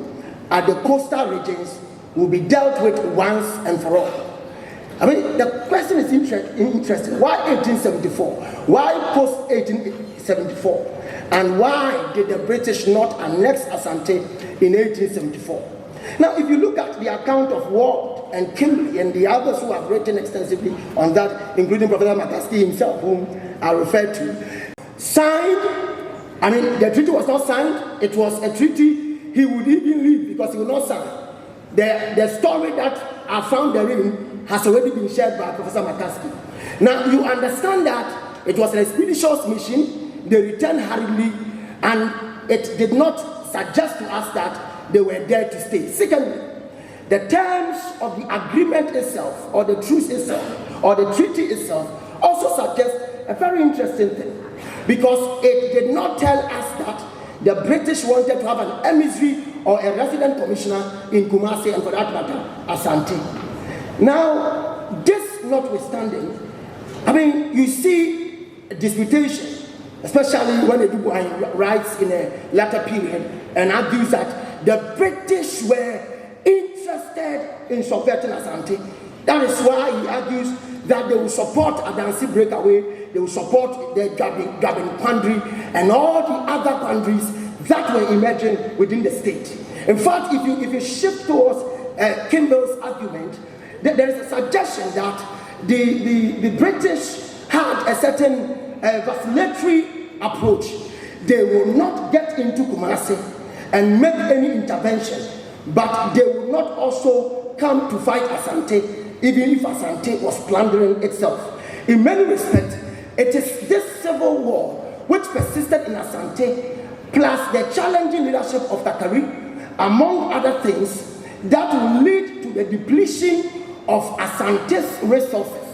at the coastal regions will be dealt with once and for all. The question is interesting. Why 1874? Why post 1874? And why did the British not annex Asante in 1874? Now, if you look at the account of what Paul and Kimberly and the others who have written extensively on that, including Professor McCaskey himself, whom I referred to, signed. I mean, the treaty was not signed. It was a treaty he would even leave because he would not sign. The story that I found therein has already been shared by Professor McCaskey. Now, you understand that it was an expeditious mission. They returned hurriedly, and it did not suggest to us that they were there to stay. Secondly, the terms of the agreement itself, or the truce itself, or the treaty itself, also suggest a very interesting thing, because it did not tell us that the British wanted to have an emissary or a resident commissioner in Kumasi, and for that matter, Asante. Now, this notwithstanding, I mean, you see disputation, especially when Edubu writes in a later period and argues that the British were interested in subverting Asante. That is why he argues that they will support Adansi breakaway, they will support the Gabin Quandary and all the other countries that were emerging within the state. In fact, if you shift towards Kimball's argument, there is a suggestion that the British had a certain vacillatory approach. They will not get into Kumasi and make any intervention, but they will not also come to fight Asante, even if Asante was plundering itself. In many respects, it is this civil war which persisted in Asante, plus the challenging leadership of Takari, among other things, that will lead to the depletion of Asante's resources.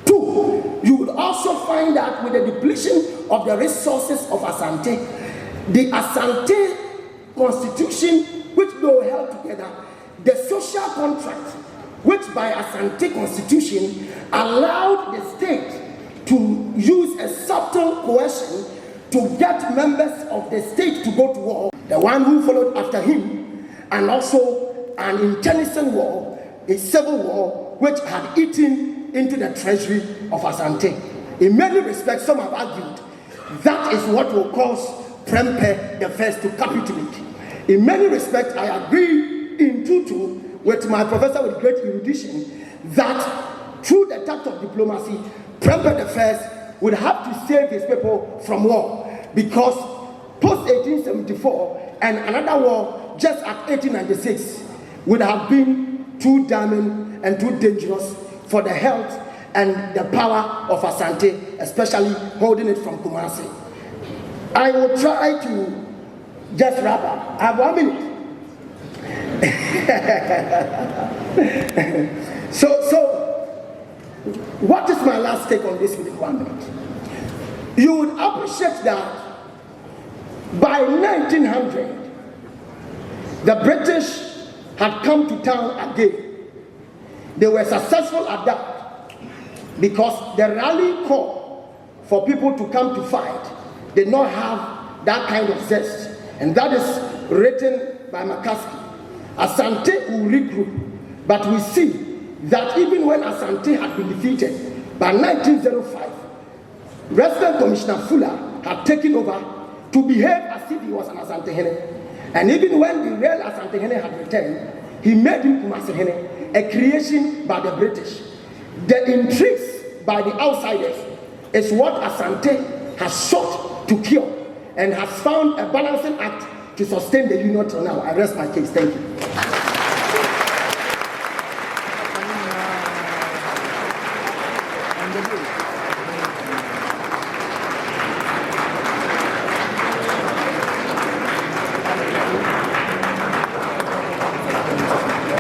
Two, you would also find that with the depletion of the resources of Asante, the Asante constitution, which they were held together, the social contract, which by Asante constitution allowed the state to use a subtle coercion to get members of the state to go to war, the one who followed after him, and also an internecine war, a civil war, which had eaten into the treasury of Asante. In many respects, some have argued that is what will cause Prempeh the First to capitulate. In many respects, I agree in tutu with my professor with great erudition that through the tact of diplomacy, Prempeh the First would have to save his people from war, because post-1874 and another war just at 1896 would have been too damning and too dangerous for the health and the power of Asante, especially holding it from Kumasi. I will try to just wrap up. I have 1 minute. So, what is my last take on this within 1 minute? You would appreciate that by 1900, the British had come to town again. They were successful at that because the rally call for people to come to fight did not have that kind of zest. And that is written by McCaskey. Asante will regroup, but we see that even when Asante had been defeated, by 1905, Resident Commissioner Fuller had taken over to behave as if he was an Asantehene. And even when the real Asantehene had returned, he made him Kumasihene, a creation by the British. The intrigues by the outsiders is what Asante has sought to cure and has found a balancing act to sustain the union till now. I rest my case. Thank you.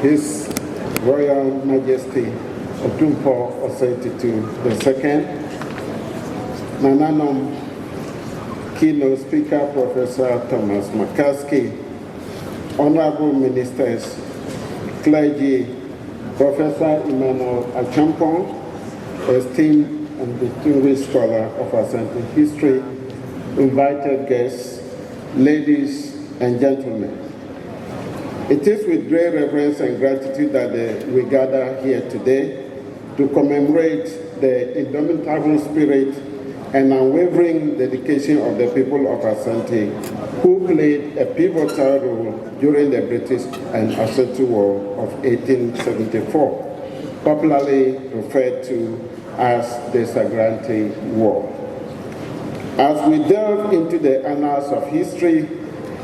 His Royal Majesty Otumpo Osei-Tutu II, Nananom Keynote Speaker Professor Thomas McCaskey, Honorable Ministers, Clergy, Professor Emmanuel Achampong, esteemed and distinguished scholar of Asante history, invited guests, ladies and gentlemen. It is with great reverence and gratitude that we gather here today to commemorate the indomitable spirit and unwavering dedication of the people of Asante, who played a pivotal role during the British and Asante War of 1874, popularly referred to as the Sagrante War. As we delve into the annals of history,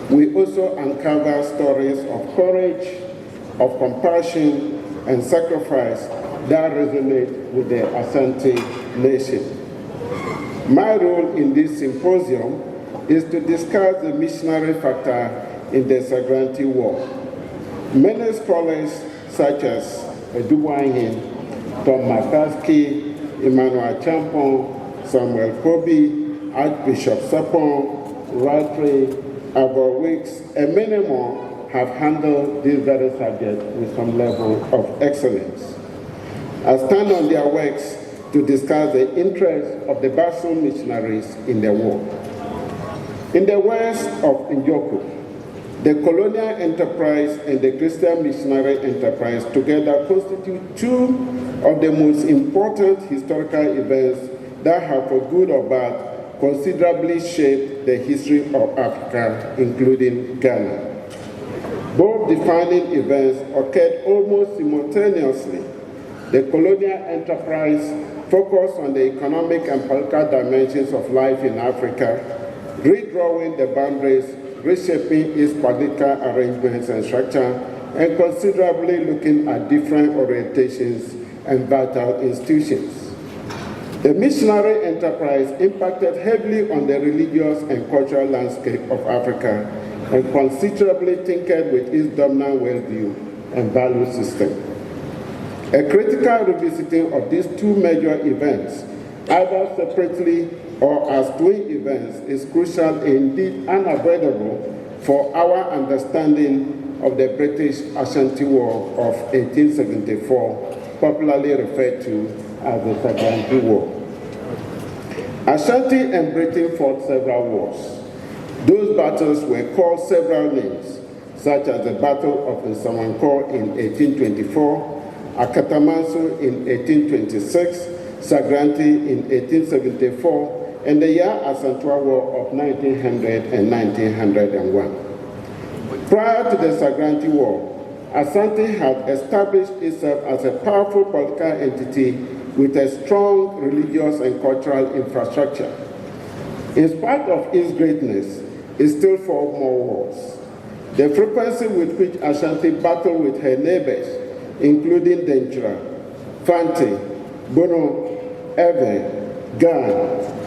we also uncover stories of courage, of compassion, and sacrifice that resonate with the Asante nation. My role in this symposium is to discuss the missionary factor in the Sagrante War. Many scholars such as Eduwahin, Tom McCaskey, Emmanuel Champon, Samuel Kobe, Archbishop Sapon, Rattray, Abel Wicks, and many more have handled this very subject with some level of excellence. I stand on their works to discuss the interests of the Basel missionaries in the war. In the west of Njoko, the colonial enterprise and the Christian missionary enterprise together constitute two of the most important historical events that have, for good or bad, considerably shaped the history of Africa, including Ghana. Both defining events occurred almost simultaneously. The colonial enterprise focused on the economic and political dimensions of life in Africa, redrawing the boundaries, reshaping its political arrangements and structure, and considerably looking at different orientations and vital institutions. The missionary enterprise impacted heavily on the religious and cultural landscape of Africa and considerably tinkered with its dominant worldview and value system. A critical revisiting of these two major events, either separately or as twin events, is crucial and indeed unavoidable for our understanding of the British Ashanti War of 1874, popularly referred to as the Sagrante War. Ashanti and Britain fought several wars. Those battles were called several names, such as the Battle of Nsamanko in 1824, Akatamanso in 1826, Sagrante in 1874, and the Asantehene War of 1900 and 1901. Prior to the Sagrante War, Asante had established itself as a powerful political entity with a strong religious and cultural infrastructure. In spite of its greatness, it still fought more wars. The frequency with which Ashanti battled with her neighbors, including Denchira, Fante, Bono, Ewe, Gan,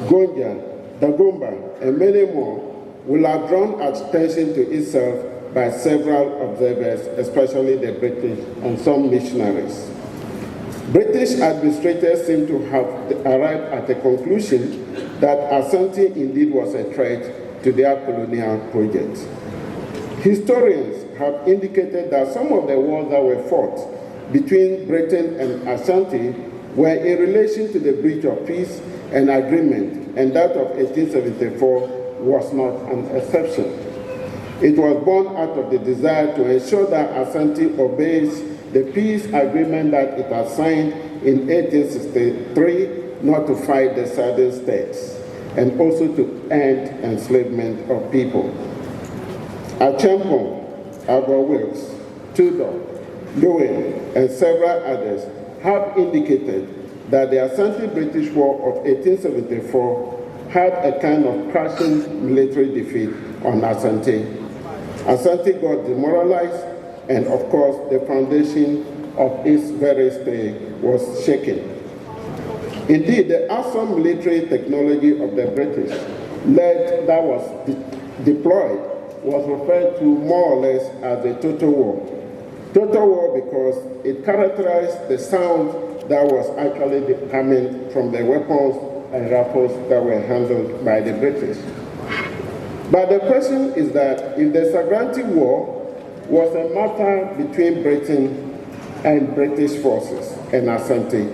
Gonja, Dagomba, and many more, will have drawn attention to itself by several observers, especially the British and some missionaries. British administrators seem to have arrived at a conclusion that Asante indeed was a threat to their colonial project. Historians have indicated that some of the wars that were fought between Britain and Asante were in relation to the breach of peace and agreement, and that of 1874 was not an exception. It was born out of the desire to ensure that Asante obeys the peace agreement that it had signed in 1863 not to fight the southern states, and also to end enslavement of people. Achampon, Abel Wilkes, Tudor, Lewin, and several others have indicated that the Asante-British War of 1874 had a kind of crushing military defeat on Asante. Asante got demoralized, and of course, the foundation of its very stay was shaken. Indeed, the awesome military technology of the British that was deployed was referred to more or less as the total war. Total war because it characterized the sound that was actually coming from the weapons and rifles that were handled by the British. But the question is that if the Sagrante War was a matter between Britain and British forces and Asante,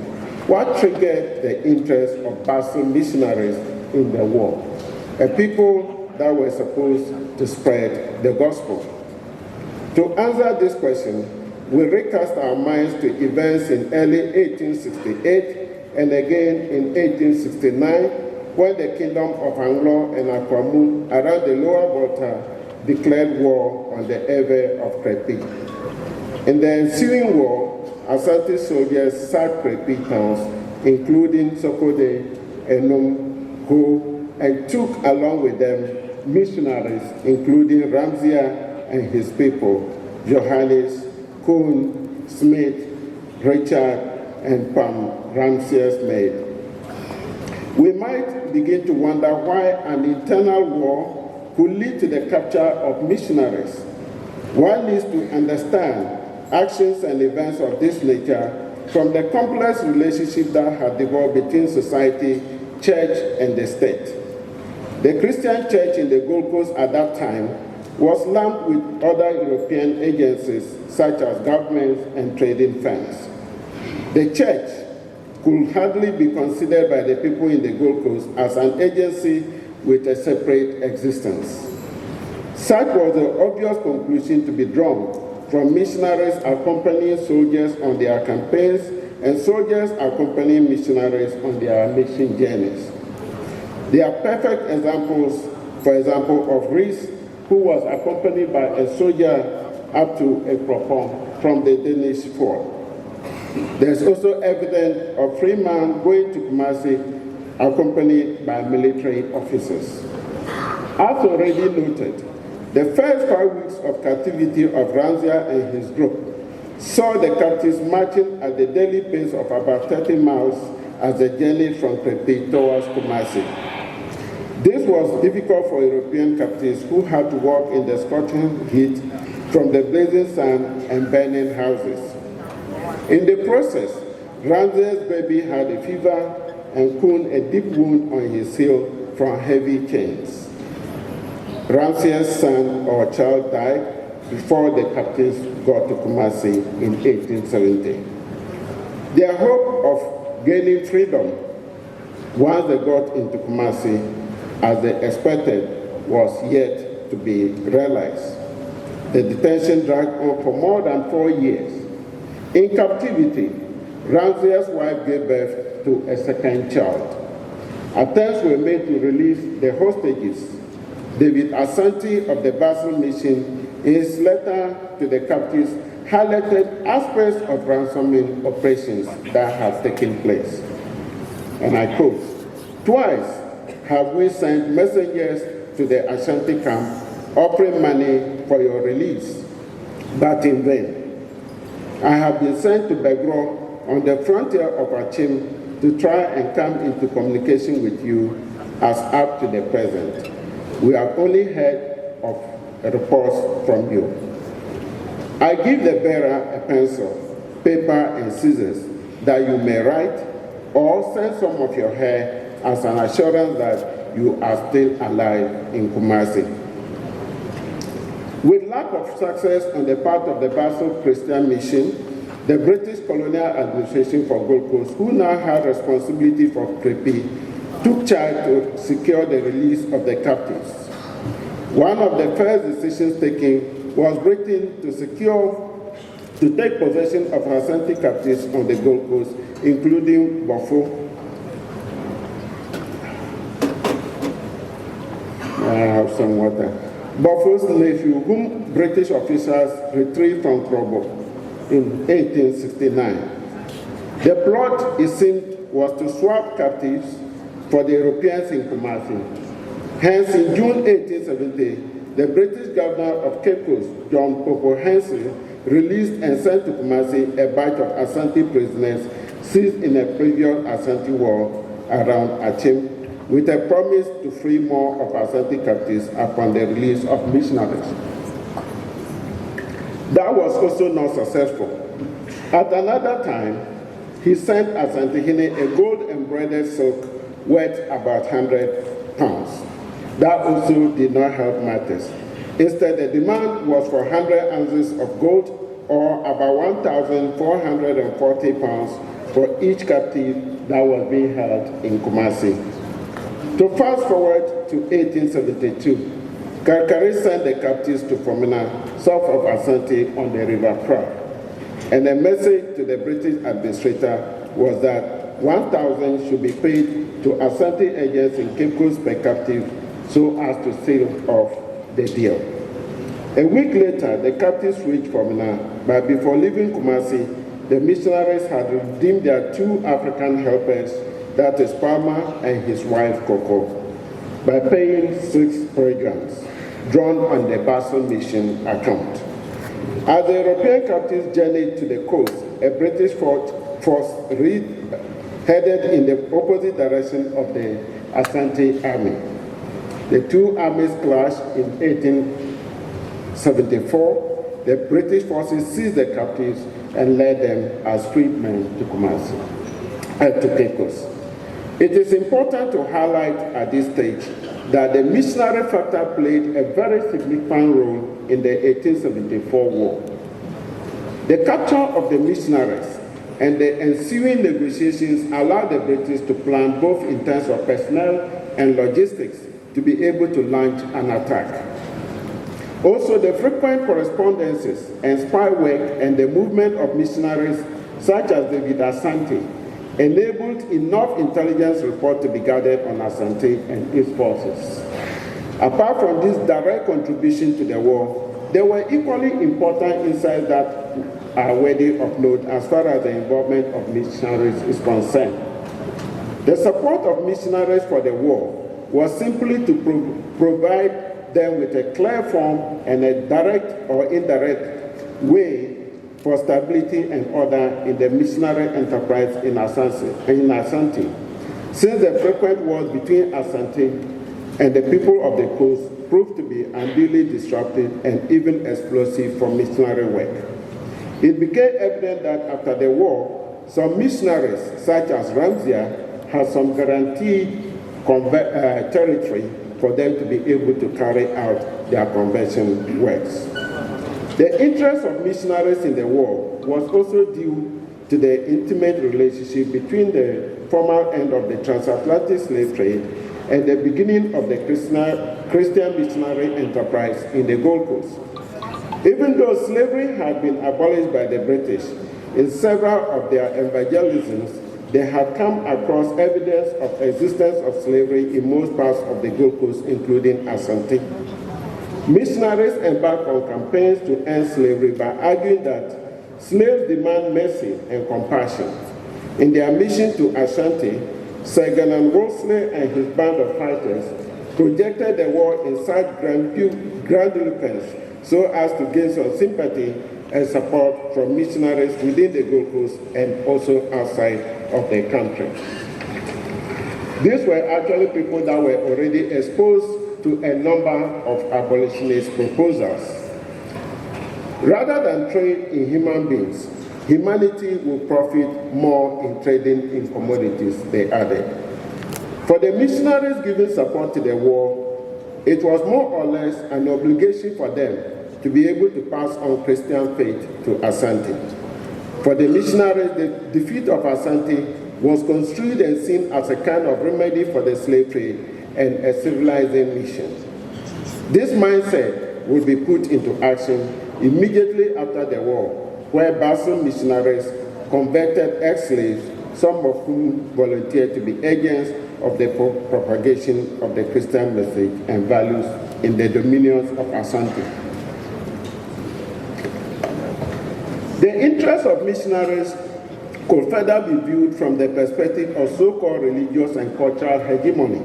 what triggered the interest of Basel missionaries in the war? A people that were supposed to spread the gospel. To answer this question, we recast our minds to events in early 1868 and again in 1869, when the kingdom of Anglo and Akwamu around the lower Volta declared war on the Ewe of Krepi. In the ensuing war, Asante soldiers sacked Krepi towns, including Sokode, Enum, Ho, and took along with them missionaries, including Ramsey and his people, Johannes, Kuhn, Smith, Richard, and Pam, Ramsey's maid. We might begin to wonder why an internal war could lead to the capture of missionaries. One needs to understand actions and events of this nature from the complex relationship that had developed between society, church, and the state. The Christian church in the Gold Coast at that time was lumped with other European agencies such as governments and trading firms. The church could hardly be considered by the people in the Gold Coast as an agency with a separate existence. Such was the obvious conclusion to be drawn from missionaries accompanying soldiers on their campaigns and soldiers accompanying missionaries on their mission journeys. They are perfect examples, for example, of Rees, who was accompanied by a soldier up to a Propon from the Danish fort. There's also evidence of Freeman going to Kumasi accompanied by military officers. As already noted, the first 5 weeks of captivity of Ranzia and his group saw the captives marching at the daily pace of about 30 miles as they journeyed from Krepi towards Kumasi. This was difficult for European captives who had to walk in the scorching heat from the blazing sun and burning houses. In the process, Ramsey's baby had a fever and Kun a deep wound on his heel from heavy chains. Ramsey's son or child died before the captives got to Kumasi in 1870. Their hope of gaining freedom once they got into Kumasi, as they expected, was yet to be realized. The detention dragged on for more than 4 years. In captivity, Ramsey's wife gave birth to a second child. Attempts were made to release the hostages. David Asante of the Basel Mission, in his letter to the captives, highlighted aspects of ransoming operations that have taken place. And I quote, "Twice have we sent messengers to the Ashanti camp offering money for your release, but in vain. I have been sent to Begro on the frontier of Achim to try and come into communication with you as up to the present. We have only heard of reports from you. I give the bearer a pencil, paper, and scissors that you may write or send some of your hair as an assurance that you are still alive in Kumasi." With lack of success on the part of the Basel Christian Mission, the British colonial administration for Gold Coast, who now had responsibility for Krepi, took charge to secure the release of the captives. One of the first decisions taken was Britain to take possession of Asante captives on the Gold Coast, including Bofo. I have some water. Bofo's nephew, whom British officers retrieved from Krobo in 1869. The plot, it seemed, was to swap captives for the Europeans in Kumasi. Hence, in June 1870, the British governor of Cape Coast, John Popo Hensley, released and sent to Kumasi a batch of Asante prisoners seized in a previous Asante war around Achim, with a promise to free more of Asante captives upon the release of missionaries. That was also not successful. At another time, he sent Asantehene a gold-embroidered silk worth about 100 pounds. That also did not help matters. Instead, the demand was for 100 ounces of gold, or about 1,440 pounds for each captive that was being held in Kumasi. To fast forward to 1872, Karkari sent the captives to Fomena, south of Asante on the River Pra. And the message to the British administrator was that 1,000 should be paid to Asante agents in Cape Coast per captive so as to seal off the deal. A week later, the captives reached Formina, but before leaving Kumasi, the missionaries had redeemed their 2 African helpers, that is Palmer and his wife Coco, by paying 6 pilgrims, drawn on the Basel mission account. As the European captives journeyed to the coast, a British force headed in the opposite direction of the Asante army. The 2 armies clashed in 1874. The British forces seized the captives and led them as freedmen to Kumasi and to Cape Coast. It is important to highlight at this stage that the missionary factor played a very significant role in the 1874 war. The capture of the missionaries and the ensuing negotiations allowed the British to plan both in terms of personnel and logistics to be able to launch an attack. Also, the frequent correspondences and spy work and the movement of missionaries such as David Asante enabled enough intelligence reports to be gathered on Asante and its forces. Apart from this direct contribution to the war, there were equally important insights that are worthy of note as far as the involvement of missionaries is concerned. The support of missionaries for the war was simply to provide them with a clear form and a direct or indirect way for stability and order in the missionary enterprise in Asante, since the frequent wars between Asante and the people of the coast proved to be unduly disruptive and even explosive for missionary work. It became evident that after the war, some missionaries, such as Ramsey, had some guaranteed territory for them to be able to carry out their conversion works. The interest of missionaries in the war was also due to the intimate relationship between the former end of the transatlantic slave trade and the beginning of the Christian missionary enterprise in the Gold Coast. Even though slavery had been abolished by the British, in several of their evangelisms, they had come across evidence of existence of slavery in most parts of the Gold Coast, including Asante. Missionaries embarked on campaigns to end slavery by arguing that slaves demand mercy and compassion. In their mission to Asante, Sir Ganan Wolseley and his band of fighters projected the war in such grandiloquence so as to gain some sympathy and support from missionaries within the Gold Coast and also outside of the country. These were actually people that were already exposed to a number of abolitionist proposals. Rather than trade in human beings, humanity will profit more in trading in commodities, they added. For the missionaries giving support to the war, it was more or less an obligation for them to be able to pass on Christian faith to Asante. For the missionaries, the defeat of Asante was construed and seen as a kind of remedy for the slave trade and a civilizing mission. This mindset would be put into action immediately after the war, where Basel missionaries converted ex-slaves, some of whom volunteered to be agents of the propagation of the Christian message and values in the dominions of Asante. The interest of missionaries could further be viewed from the perspective of so-called religious and cultural hegemony.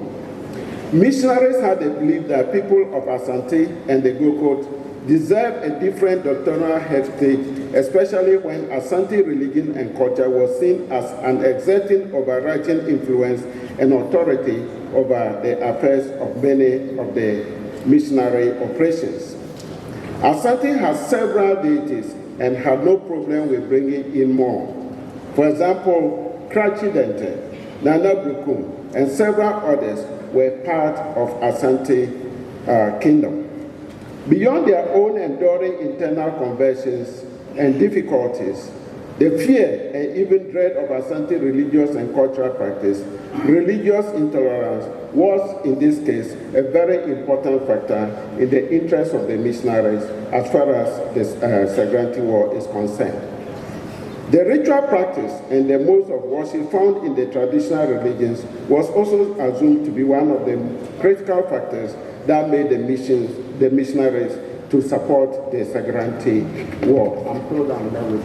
Missionaries had the belief that people of Asante and the Gold Coast deserve a different doctrinal heritage, especially when Asante religion and culture was seen as an exerting overarching influence and authority over the affairs of many of the missionary operations. Asante has several deities and had no problem with bringing in more. For example, Krachi Dente, Nana Brukum, and several others were part of Asante kingdom. Beyond their own enduring internal conversions and difficulties, the fear and even dread of Asante religious and cultural practice, religious intolerance was, in this case, a very important factor in the interest of the missionaries as far as the Sagranti War is concerned. The ritual practice and the modes of worship found in the traditional religions was also assumed to be one of the critical factors that made the missionaries to support the Sagrante War. I'm told I'm done with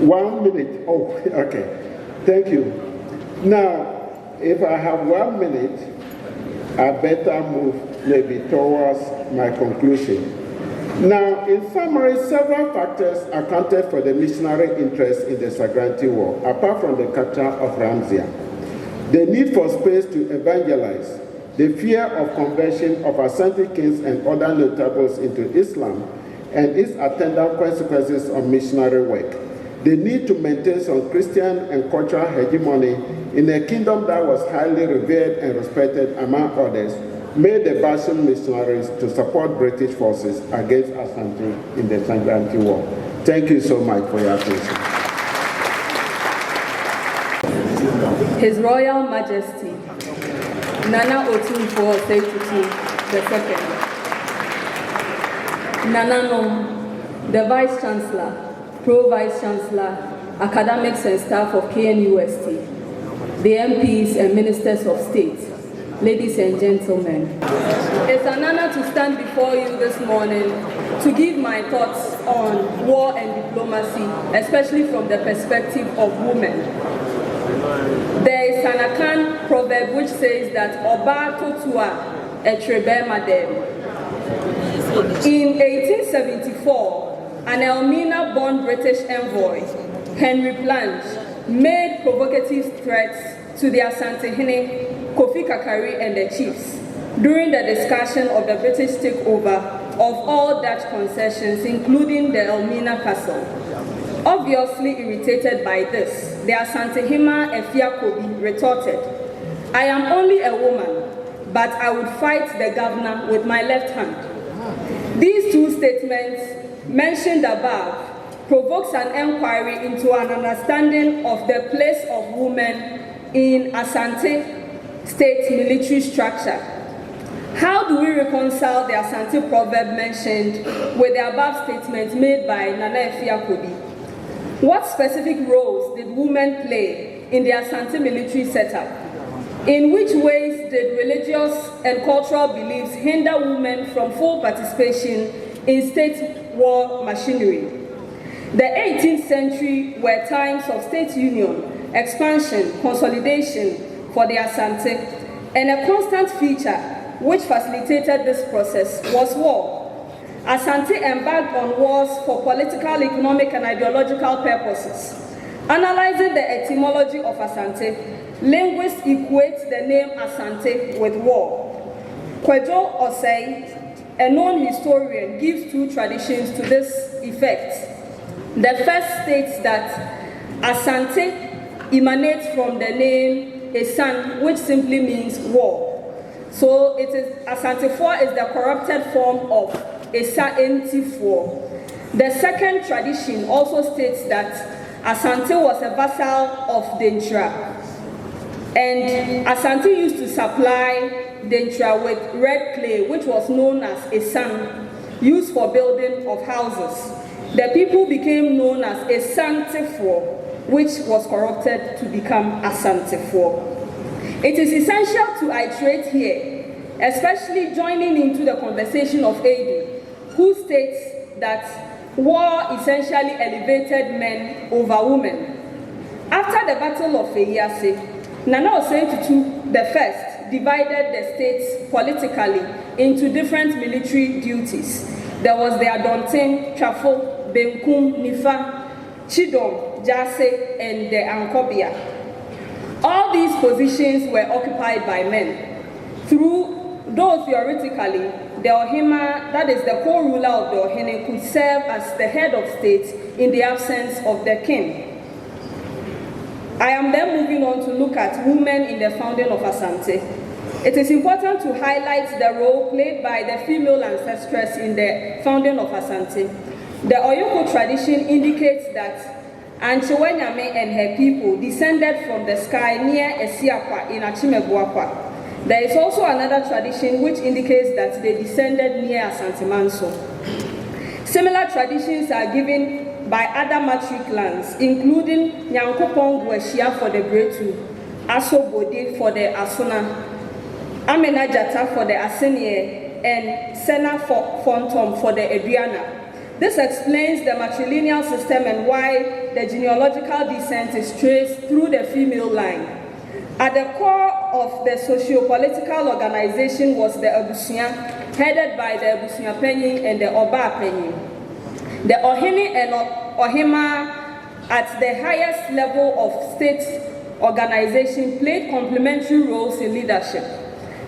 1 minute. Oh, okay. Thank you. Now, if I have 1 minute, I better move maybe towards my conclusion. Now, in summary, several factors accounted for the missionary interest in the Sagrante War, apart from the capture of Ramzia. The need for space to evangelize, the fear of conversion of Asante kings and other notables into Islam, and its attendant consequences on missionary work. The need to maintain some Christian and cultural hegemony in a kingdom that was highly revered and respected among others made the Basel missionaries to support British forces against Asante in the Sagrante War. Thank you so much for your attention. His Royal Majesty, Nana Otunfo Seitutu II, Nananom, the Vice Chancellor, Pro-Vice Chancellor, academics and staff of KNUST, the MPs and Ministers of State, ladies and gentlemen. It's an honor to stand before you this morning to give my thoughts on war and diplomacy, especially from the perspective of women. There is an Akan proverb which says that Oba Totua Etrebe Madem. In 1874, an Elmina-born British envoy, Henry Plange, made provocative threats to the Asantehene, Kofi Kakari and the chiefs during the discussion of the British takeover of all Dutch concessions, including the Elmina Castle. Obviously irritated by this, the Asantehene Efiakobi retorted, "I am only a woman, but I would fight the governor with my left hand." These two statements mentioned above provokes an inquiry into an understanding of the place of women in Asante state military structure. How do we reconcile the Asante proverb mentioned with the above statements made by Nana Efiakobi? What specific roles did women play in the Asante military setup? In which ways did religious and cultural beliefs hinder women from full participation in state war machinery? The 18th century were times of state union, expansion, consolidation for the Asante, and a constant feature which facilitated this process was war. Asante embarked on wars for political, economic, and ideological purposes. Analyzing the etymology of Asante, linguists equate the name Asante with war. Kwejo Osei, a known historian, gives two traditions to this effect. The first states that Asante emanates from the name Esan, which simply means war. So it is Asantefo is the corrupted form of Esaentifo. The second tradition also states that Asante was a vassal of Dentra, and Asante used to supply Dentra with red clay, which was known as Esan, used for building of houses. The people became known as Asantefo, which was corrupted to become Asantefo. It is essential to iterate here, especially joining into the conversation of Edu, who states that war essentially elevated men over women. After the Battle of Eyase, Nana Osentutu I divided the states politically into different military duties. There was the Adonten, Trafo, Benkum, Nifa, Chidom, Jase, and the Ankobia. All these positions were occupied by men. Though theoretically, the Ohima, that is the co-ruler of the Ohene, could serve as the head of state in the absence of the king. I am then moving on to look at women in the founding of Asante. It is important to highlight the role played by the female ancestress in the founding of Asante. The Oyoko tradition indicates that Anchewenyame and her people descended from the sky near Esiakwa in Achimebuakwa. There is also another tradition which indicates that they descended near Asanteman. Similar traditions are given by other matric lands, including Nyankopong Gweshia for the Bretu, Asobode for the Asuna, Amena Jata for the Asenie, and Sena Fontom for the Adriana. This explains the matrilineal system and why the genealogical descent is traced through the female line. At the core of the socio-political organization was the Abusia, headed by the Abusia Penyi and the Oba Penyi. The Ohene and Ohima at the highest level of state organization played complementary roles in leadership.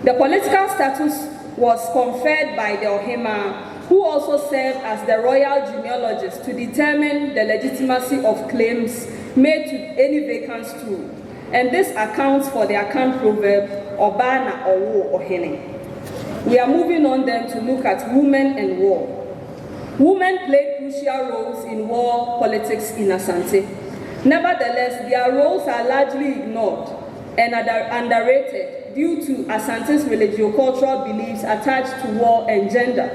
The political status was conferred by the Ohima, who also served as the royal genealogist to determine the legitimacy of claims made to any vacant stool. And this accounts for the Akan proverb, Obana Owo Ohene. We are moving on then to look at women and war. Women played crucial roles in war politics in Asante. Nevertheless, their roles are largely ignored and underrated due to Asante's religio-cultural beliefs attached to war and gender.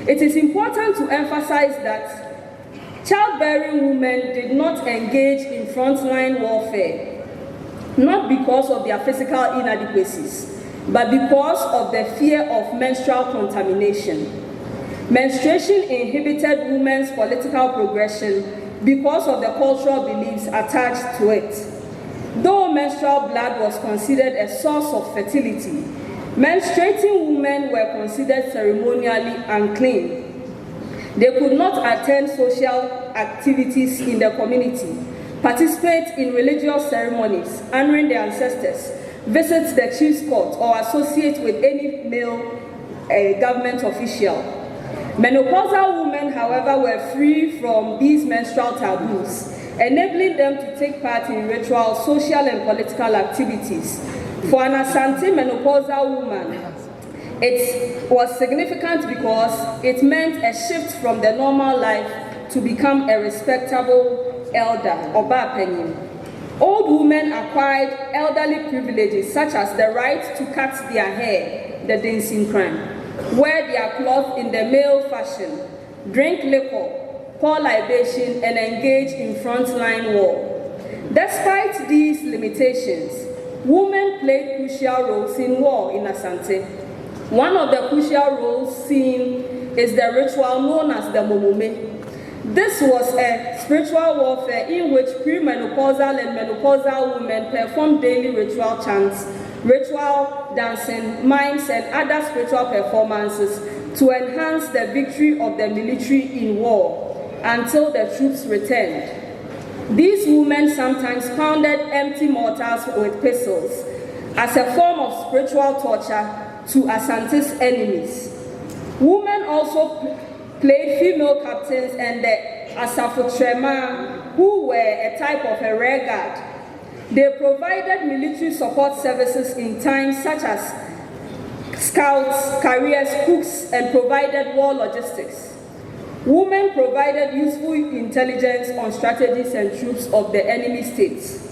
It is important to emphasize that childbearing women did not engage in frontline warfare, not because of their physical inadequacies, but because of the fear of menstrual contamination. Menstruation inhibited women's political progression because of the cultural beliefs attached to it. Though menstrual blood was considered a source of fertility, menstruating women were considered ceremonially unclean. They could not attend social activities in the community, participate in religious ceremonies, honoring their ancestors, visit the chief's court, or associate with any male government official. Menopausal women, however, were free from these menstrual taboos, enabling them to take part in ritual, social, and political activities. For an Asante menopausal woman, it was significant because it meant a shift from the normal life to become a respectable elder, Oba Penyin. Old women acquired elderly privileges such as the right to cut their hair, the dancing crime, wear their cloth in the male fashion, drink liquor, pour libation, and engage in frontline war. Despite these limitations, women played crucial roles in war in Asante. One of the crucial roles seen is the ritual known as the Momome. This was a spiritual warfare in which premenopausal and menopausal women performed daily ritual chants, ritual dancing, mimes, and other spiritual performances to enhance the victory of the military in war until the troops returned. These women sometimes pounded empty mortars with pistols as a form of spiritual torture to Asante's enemies. Women also played female captains and the Asafotrema, who were a type of a rear guard. They provided military support services in times such as scouts, carriers, cooks, and provided war logistics. Women provided useful intelligence on strategies and troops of the enemy states.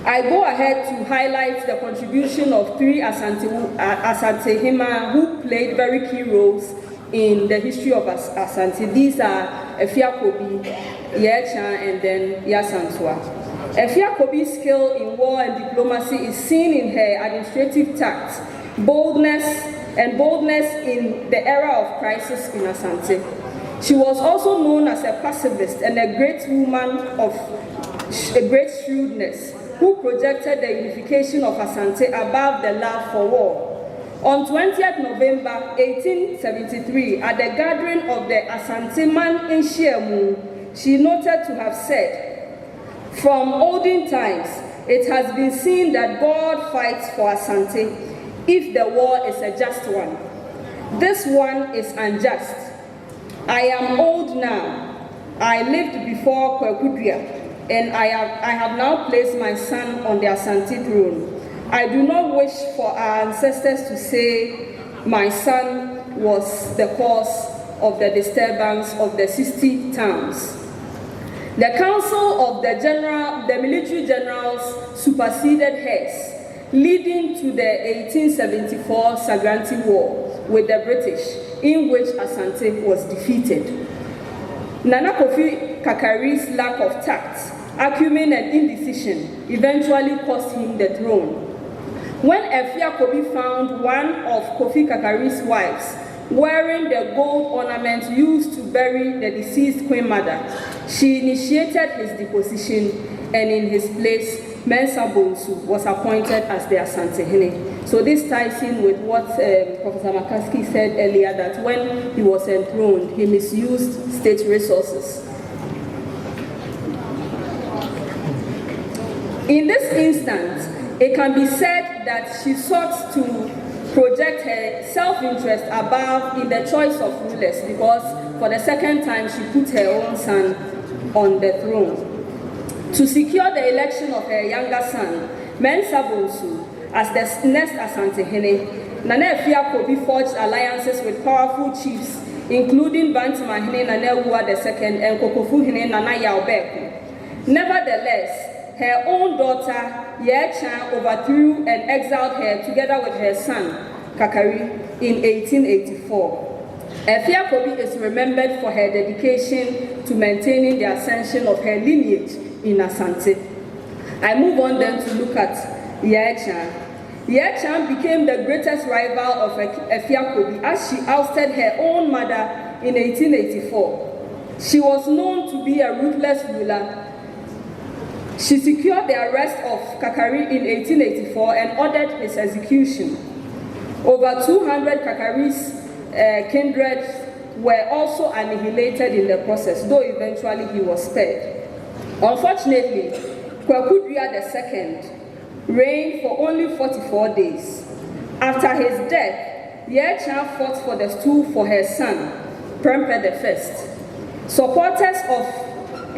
I go ahead to highlight the contribution of three Asantehene who played very key roles in the history of Asante. These are Efiakobi, Yecha, and then Yasantua. Efiakobi's skill in war and diplomacy is seen in her administrative tact, boldness in the era of crisis in Asante. She was also known as a pacifist and a great woman of a great shrewdness, who projected the unification of Asante above the love for war. On 20th November 1873, at the gathering of the Asanteman in Shiemu, she noted to have said, "From olden times, it has been seen that God fights for Asante if the war is a just one. This one is unjust. I am old now. I lived before Kwekudria, and I have now placed my son on the Asante throne. I do not wish for our ancestors to say my son was the cause of the disturbance of the 60 towns." The council of the military generals superseded hers, leading to the 1874 Sagranti War with the British, in which Asante was defeated. Nana Kofi Kakari's lack of tact, acumen and indecision eventually cost him the throne. When Efia Kobi found one of Kofi Kakari's wives wearing the gold ornament used to bury the deceased Queen Mother, she initiated his deposition, and in his place, Mensa Bonsu was appointed as the Asantehene. So this ties in with what Professor Makaski said earlier, that when he was enthroned, he misused state resources. In this instance, it can be said that she sought to project her self-interest above in the choice of rulers, because for the second time she put her own son on the throne. To secure the election of her younger son, Mensa Bonsu, as the next Asantehene, Nana Efia Kobi forged alliances with powerful chiefs, including Bantamahene Nana Wua II and Kokofuhene Nana Yaobeku. Nevertheless, her own daughter, Yechan, overthrew and exiled her together with her son, Kakari, in 1884. Efia Kobi is remembered for her dedication to maintaining the ascension of her lineage in Asante. I move on then to look at Yechan. Yechan became the greatest rival of Efia Kobi as she ousted her own mother in 1884. She was known to be a ruthless ruler. She secured the arrest of Kakari in 1884 and ordered his execution. Over 200 Kakari's kindred were also annihilated in the process, though eventually he was spared. Unfortunately, Kwekudria II reigned for only 44 days. After his death, Yechan fought for the stool for her son, Prempe I. Supporters of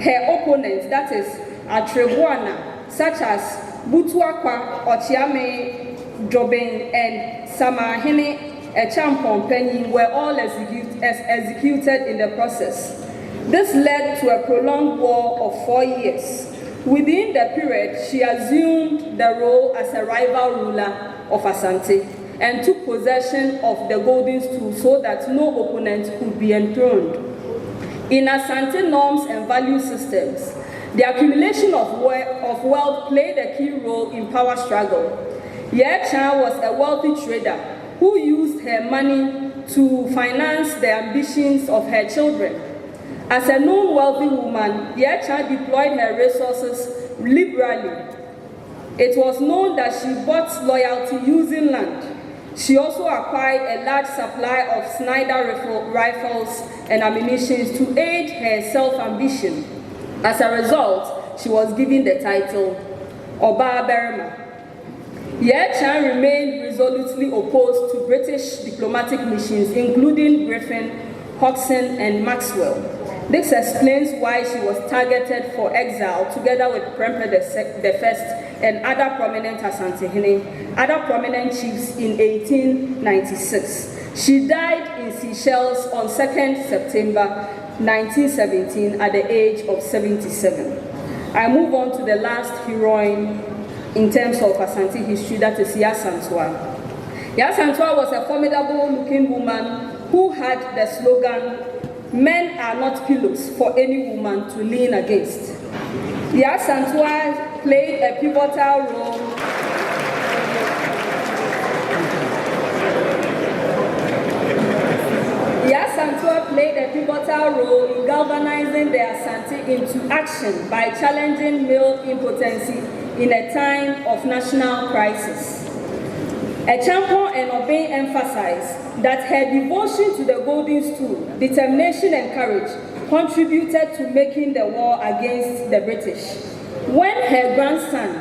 her opponents, that is, Atrebuana, such as Butuakwa, Ochiame, Jobin, and Samahene Echampon, were all executed in the process. This led to a prolonged war of 4 years. Within the period, she assumed the role as a rival ruler of Asante and took possession of the golden stool so that no opponent could be enthroned. In Asante norms and value systems, the accumulation of wealth played a key role in power struggle. Yechan was a wealthy trader who used her money to finance the ambitions of her children. As a known wealthy woman, Yechan deployed her resources liberally. It was known that she bought loyalty using land. She also acquired a large supply of Snider rifles and ammunition to aid her self-ambition. As a result, she was given the title Oba Berma. Yechan remained resolutely opposed to British diplomatic missions, including Griffin, Hodgson, and Maxwell. This explains why she was targeted for exile together with Prempe I and other prominent Asantehene, other prominent chiefs in 1896. She died in Seychelles on 2nd September 1917 at the age of 77. I move on to the last heroine in terms of Asante history, that is Yasantua. Yasantua was a formidable-looking woman who had the slogan, "Men are not pillows for any woman to lean against." Yasantua played a pivotal role in galvanizing the Asante into action by challenging male impotency in a time of national crisis. Echampon and Obey emphasized that her devotion to the golden stool, determination and courage contributed to making the war against the British. When her grandson,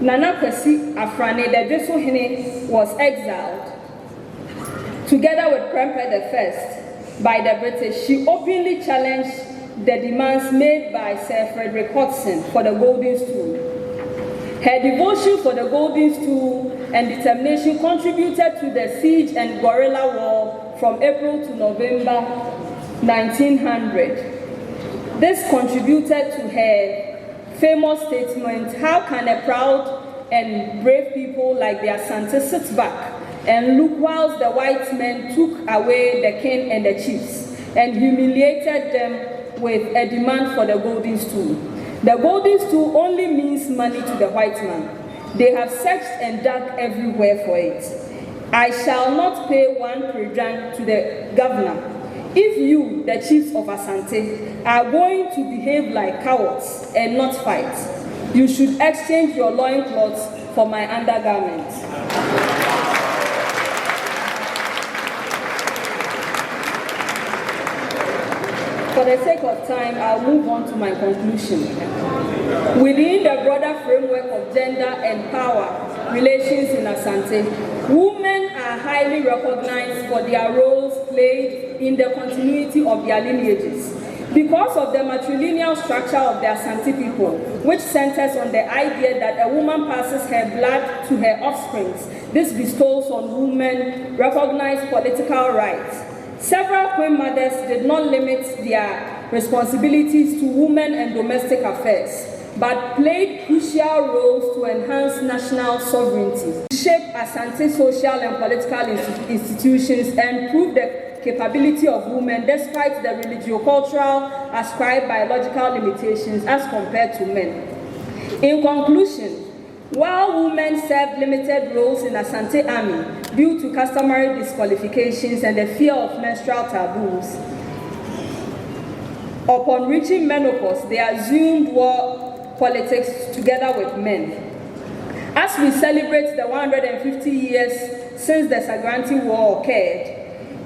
Nana Kwesi Afrane Dedesohene, was exiled, together with Prempe I, by the British, she openly challenged the demands made by Sir Frederick Hodgson for the golden stool. Her devotion for the golden stool and determination contributed to the siege and guerrilla war from April to November 1900. This contributed to her famous statement, "How can a proud and brave people like the Asante sit back and look whilst the white men took away the king and the chiefs and humiliated them with a demand for the golden stool. The golden stool only means money to the white man. They have searched and dug everywhere for it. I shall not pay 1 predrang to the governor. If you, the chiefs of Asante, are going to behave like cowards and not fight, you should exchange your loincloths for my undergarments. For the sake of time, I'll move on to my conclusion. Within the broader framework of gender and power relations in Asante, women are highly recognized for their roles played in the continuity of their lineages. Because of the matrilineal structure of the Asante people, which centers on the idea that a woman passes her blood to her offspring, this bestows on women recognized political rights. Several queen mothers did not limit their responsibilities to women and domestic affairs, but played crucial roles to enhance national sovereignty, shape Asante social and political institutions, and prove the capability of women despite the religio-cultural ascribed biological limitations as compared to men. In conclusion, while women served limited roles in Asante Army due to customary disqualifications and the fear of menstrual taboos, upon reaching menopause, they assumed war politics together with men. As we celebrate the 150 years since the Sagranti War occurred,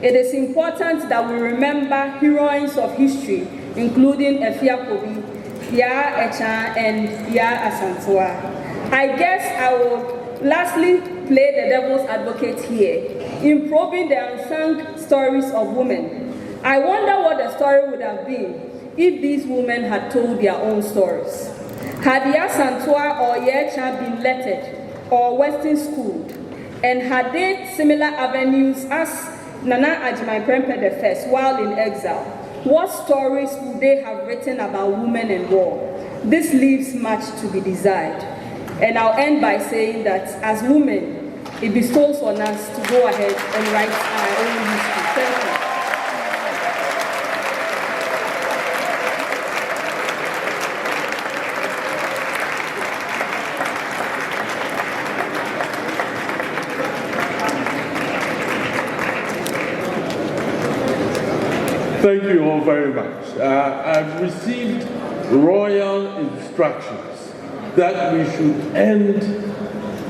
it is important that we remember heroines of history, including Efia Kobi, Ya Echa, and Ya Asantewa. I guess I will lastly play the devil's advocate here in probing the unsung stories of women. I wonder what the story would have been if these women had told their own stories. Had Ya Asantewa or Ya Echa been lettered or Western schooled, and had they similar avenues as Nana Ajimai Prempeh I while in exile, what stories would they have written about women and war? This leaves much to be desired. And I'll end by saying that as women, it bestows on us to go ahead and write our own history. Thank you. Thank you all very much. I've received royal instructions that we should end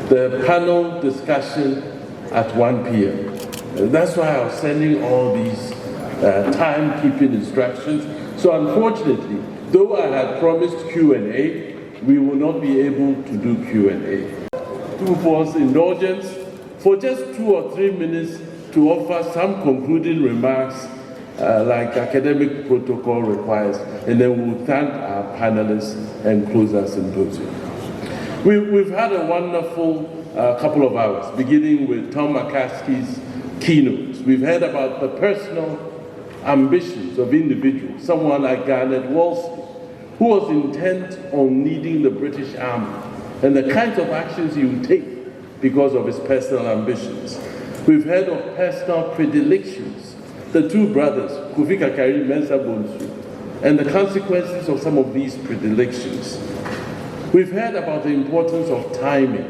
the panel discussion at 1 p.m. That's why I was sending all these timekeeping instructions. So unfortunately, though I had promised Q&A, we will not be able to do Q&A. For indulgence, for just 2 or 3 minutes to offer some concluding remarks like academic protocol requires, and then we'll thank our panelists and close our symposium. We've had a wonderful couple of hours, beginning with Tom McCaskey's keynote. We've heard about the personal ambitions of individuals, someone like Garnet Wolseley, who was intent on leading the British Army, and the kinds of actions he would take because of his personal ambitions. We've heard of personal predilections, the two brothers, Kofi Kakari, Mensa Bonsu, and the consequences of some of these predilections. We've heard about the importance of timing,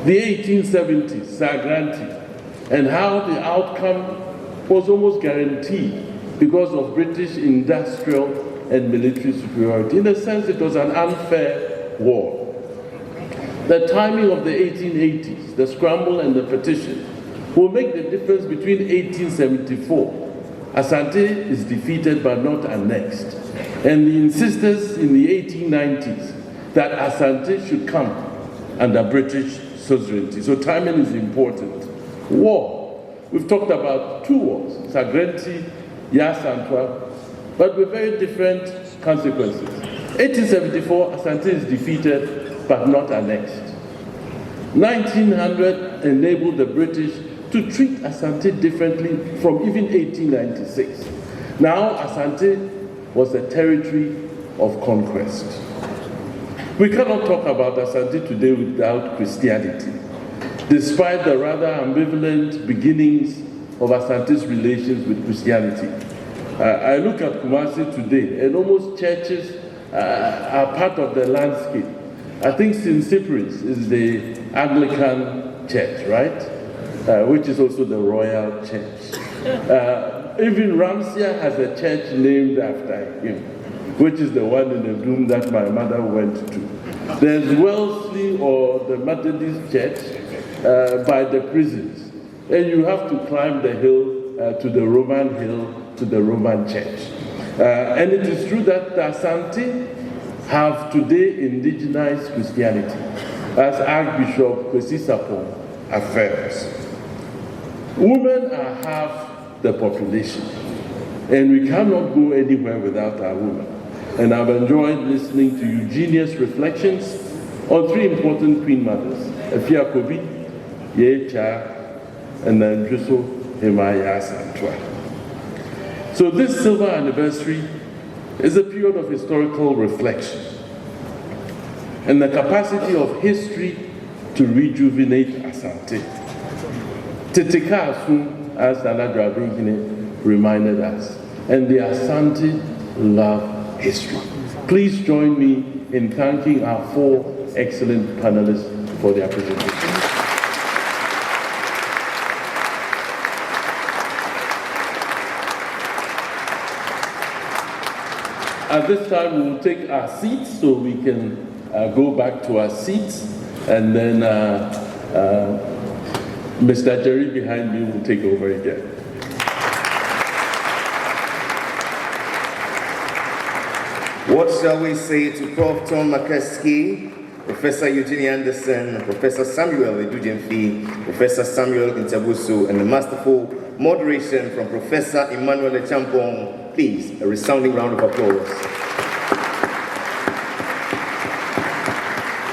the 1870s, Sagranti, and how the outcome was almost guaranteed because of British industrial and military superiority. In a sense, it was an unfair war. The timing of the 1880s, the scramble and the petition, will make the difference between 1874. Asante is defeated but not annexed, and the insistence in the 1890s that Asante should come under British suzerainty. So timing is important. War. We've talked about 2 wars, Sagranti, Ya Asantewa, but with very different consequences. 1874, Asante is defeated but not annexed. 1900 enabled the British to treat Asante differently from even 1896. Now Asante was a territory of conquest. We cannot talk about Asante today without Christianity, despite the rather ambivalent beginnings of Asante's relations with Christianity. I look at Kumasi today, and almost churches are part of the landscape. I think St. Cyprian's is the Anglican church, right? Which is also the Royal Church. Even Ramsia has a church named after him, which is the one in the room that my mother went to. There's Wellesley, or the Methodist Church, by the prisons. And you have to climb the hill to the Roman hill, to the Roman church. And it is true that the Asante have today indigenized Christianity, as Archbishop Kwesi Sapon affirms. Women are half the population, and we cannot go anywhere without our women. And I've enjoyed listening to Eugenia's reflections on three important Queen Mothers, Afia Kobi, Yecha, and Nandruso Hemaya Santwa. So this silver anniversary is a period of historical reflection and the capacity of history to rejuvenate Asante. Tetika Asun, as Nana Drabingine reminded us, and the Asante love history. Please join me in thanking our four excellent panelists for their presentation. At this time, we will take our seats so we can go back to our seats, and then Mr. Jerry behind me will take over again. What shall we say to Prof. Tom McCaskey, Professor Eugene Anderson, Professor Samuel Edujemfi, Professor Samuel Intabusu, and the masterful moderation from Professor Emmanuel Echampong? Please, a resounding round of applause.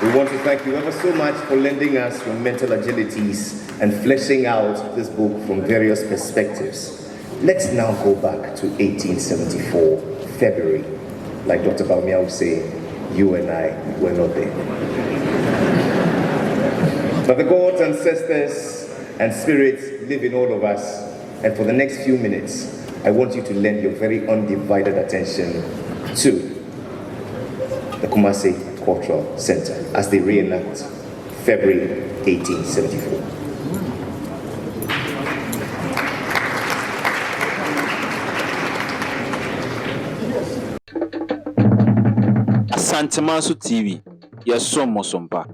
We want to thank you ever so much for lending us your mental agilities and fleshing out this book from various perspectives. Let's now go back to 1874, February. Like Dr. Baumia would say, you and I were not there. But the gods, ancestors, and spirits live in all of us. And for the next few minutes, I want you to lend your very undivided attention to the Kumasi Cultural Center as they reenact February 1874. Asanteman TV, yes, some Mosompa.